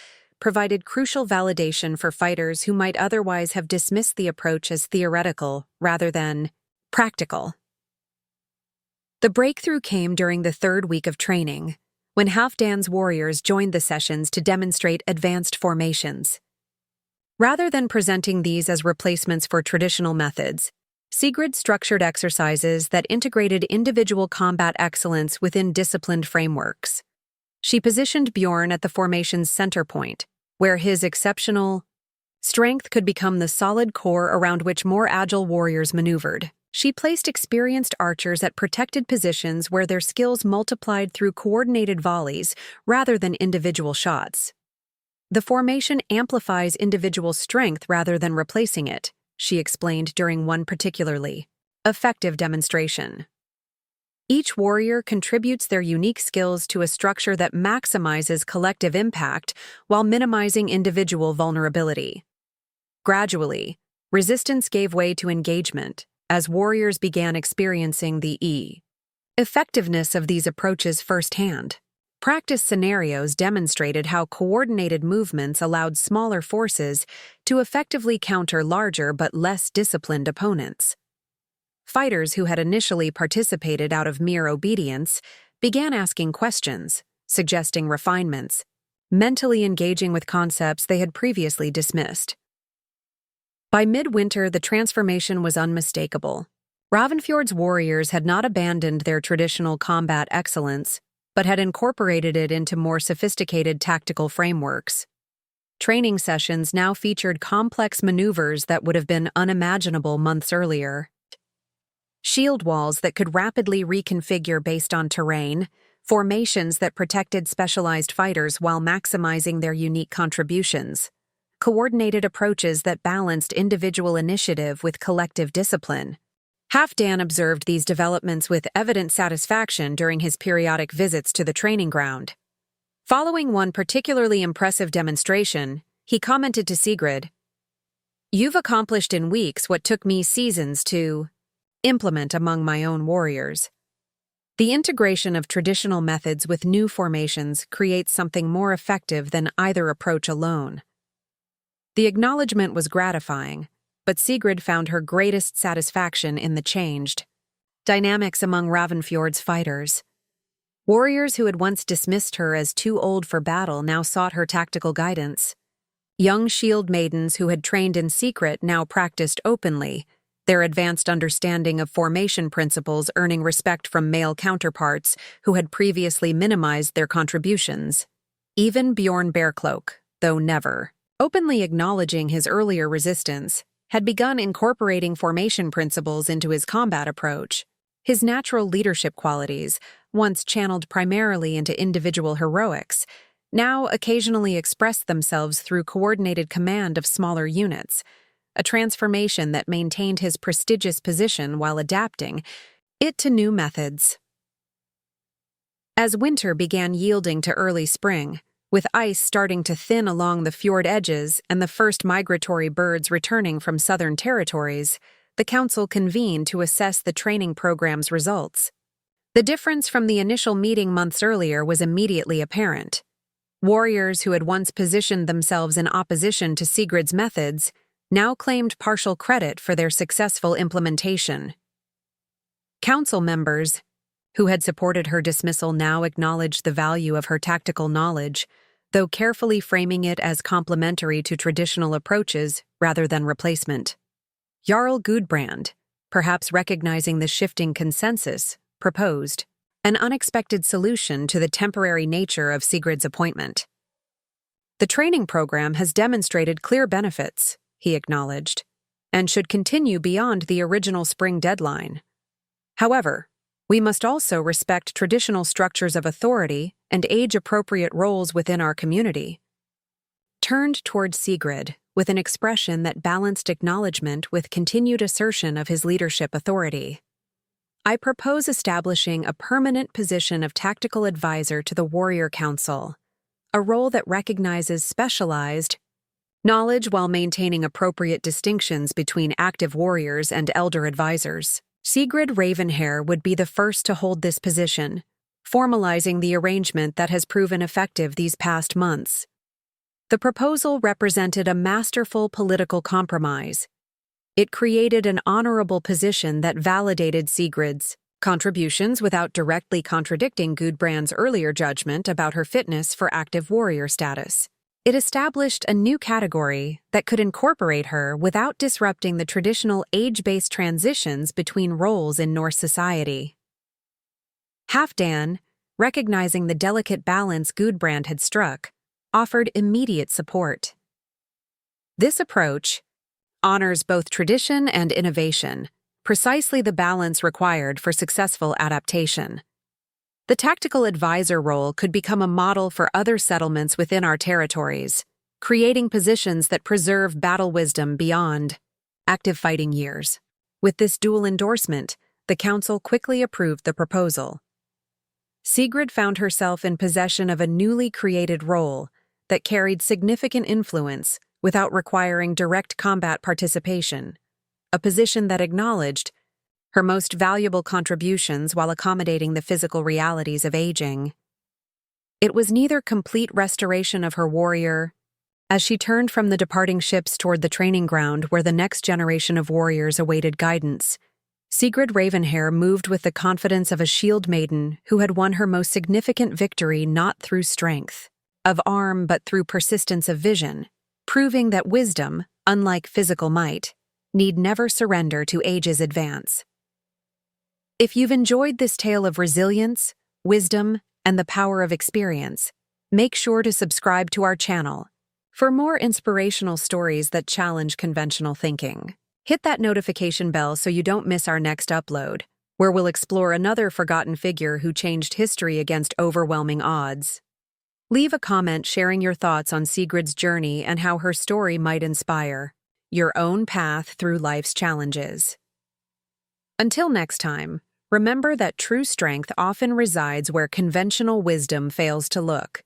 provided crucial validation for fighters who might otherwise have dismissed the approach as theoretical rather than practical. The breakthrough came during the third week of training, when Halfdan's warriors joined the sessions to demonstrate advanced formations. Rather than presenting these as replacements for traditional methods, Sigrid structured exercises that integrated individual combat excellence within disciplined frameworks. She positioned Bjorn at the formation's center point, where his exceptional strength could become the solid core around which more agile warriors maneuvered. She placed experienced archers at protected positions where their skills multiplied through coordinated volleys rather than individual shots. The formation amplifies individual strength rather than replacing it, she explained during one particularly effective demonstration. Each warrior contributes their unique skills to a structure that maximizes collective impact while minimizing individual vulnerability. Gradually, resistance gave way to engagement as warriors began experiencing the effectiveness of these approaches firsthand. Practice scenarios demonstrated how coordinated movements allowed smaller forces to effectively counter larger but less disciplined opponents. Fighters who had initially participated out of mere obedience began asking questions, suggesting refinements, mentally engaging with concepts they had previously dismissed. By midwinter, the transformation was unmistakable. Ravnfjord's warriors had not abandoned their traditional combat excellence, but had incorporated it into more sophisticated tactical frameworks. Training sessions now featured complex maneuvers that would have been unimaginable months earlier. Shield walls that could rapidly reconfigure based on terrain, formations that protected specialized fighters while maximizing their unique contributions, coordinated approaches that balanced individual initiative with collective discipline. Halfdan observed these developments with evident satisfaction during his periodic visits to the training ground. Following one particularly impressive demonstration, he commented to Sigrid, "You've accomplished in weeks what took me seasons to implement among my own warriors." The integration of traditional methods with new formations creates something more effective than either approach alone. The acknowledgement was gratifying, but Sigrid found her greatest satisfaction in the changed dynamics among Ravnfjord's fighters. Warriors who had once dismissed her as too old for battle now sought her tactical guidance. Young shield maidens who had trained in secret now practiced openly, their advanced understanding of formation principles earning respect from male counterparts who had previously minimized their contributions. Even Bjorn Bearcloak, though never openly acknowledging his earlier resistance, had begun incorporating formation principles into his combat approach. His natural leadership qualities, once channeled primarily into individual heroics, now occasionally expressed themselves through coordinated command of smaller units, a transformation that maintained his prestigious position while adapting it to new methods. As winter began yielding to early spring, with ice starting to thin along the fjord edges and the first migratory birds returning from southern territories, the council convened to assess the training program's results. The difference from the initial meeting months earlier was immediately apparent. Warriors who had once positioned themselves in opposition to Sigrid's methods now claimed partial credit for their successful implementation. Council members who had supported her dismissal now acknowledged the value of her tactical knowledge, though carefully framing it as complementary to traditional approaches rather than replacement. Jarl Gudbrand, perhaps recognizing the shifting consensus, proposed an unexpected solution to the temporary nature of Sigrid's appointment. "The training program has demonstrated clear benefits," he acknowledged, "and should continue beyond the original spring deadline. However, we must also respect traditional structures of authority and age-appropriate roles within our community." turned toward Sigrid with an expression that balanced acknowledgement with continued assertion of his leadership authority. "I propose establishing a permanent position of tactical advisor to the Warrior Council, a role that recognizes specialized knowledge while maintaining appropriate distinctions between active warriors and elder advisors. Sigrid Ravenhair would be the first to hold this position, formalizing the arrangement that has proven effective these past months." The proposal represented a masterful political compromise. It created an honorable position that validated Sigrid's contributions without directly contradicting Gudbrand's earlier judgment about her fitness for active warrior status. It established a new category that could incorporate her without disrupting the traditional age-based transitions between roles in Norse society. Halfdan, recognizing the delicate balance Gudbrand had struck, offered immediate support. This approach honors both tradition and innovation, precisely the balance required for successful adaptation. The tactical advisor role could become a model for other settlements within our territories, creating positions that preserve battle wisdom beyond active fighting years. With this dual endorsement, the council quickly approved the proposal. Sigrid found herself in possession of a newly created role that carried significant influence without requiring direct combat participation, a position that acknowledged her most valuable contributions while accommodating the physical realities of aging. It was neither complete restoration of her warrior, as she turned from the departing ships toward the training ground where the next generation of warriors awaited guidance. Sigrid Ravenhair moved with the confidence of a shield-maiden who had won her most significant victory not through strength of arm but through persistence of vision, proving that wisdom, unlike physical might, need never surrender to age's advance. If you've enjoyed this tale of resilience, wisdom, and the power of experience, make sure to subscribe to our channel for more inspirational stories that challenge conventional thinking. Hit that notification bell so you don't miss our next upload, where we'll explore another forgotten figure who changed history against overwhelming odds. Leave a comment sharing your thoughts on Sigrid's journey and how her story might inspire your own path through life's challenges. Until next time, remember that true strength often resides where conventional wisdom fails to look.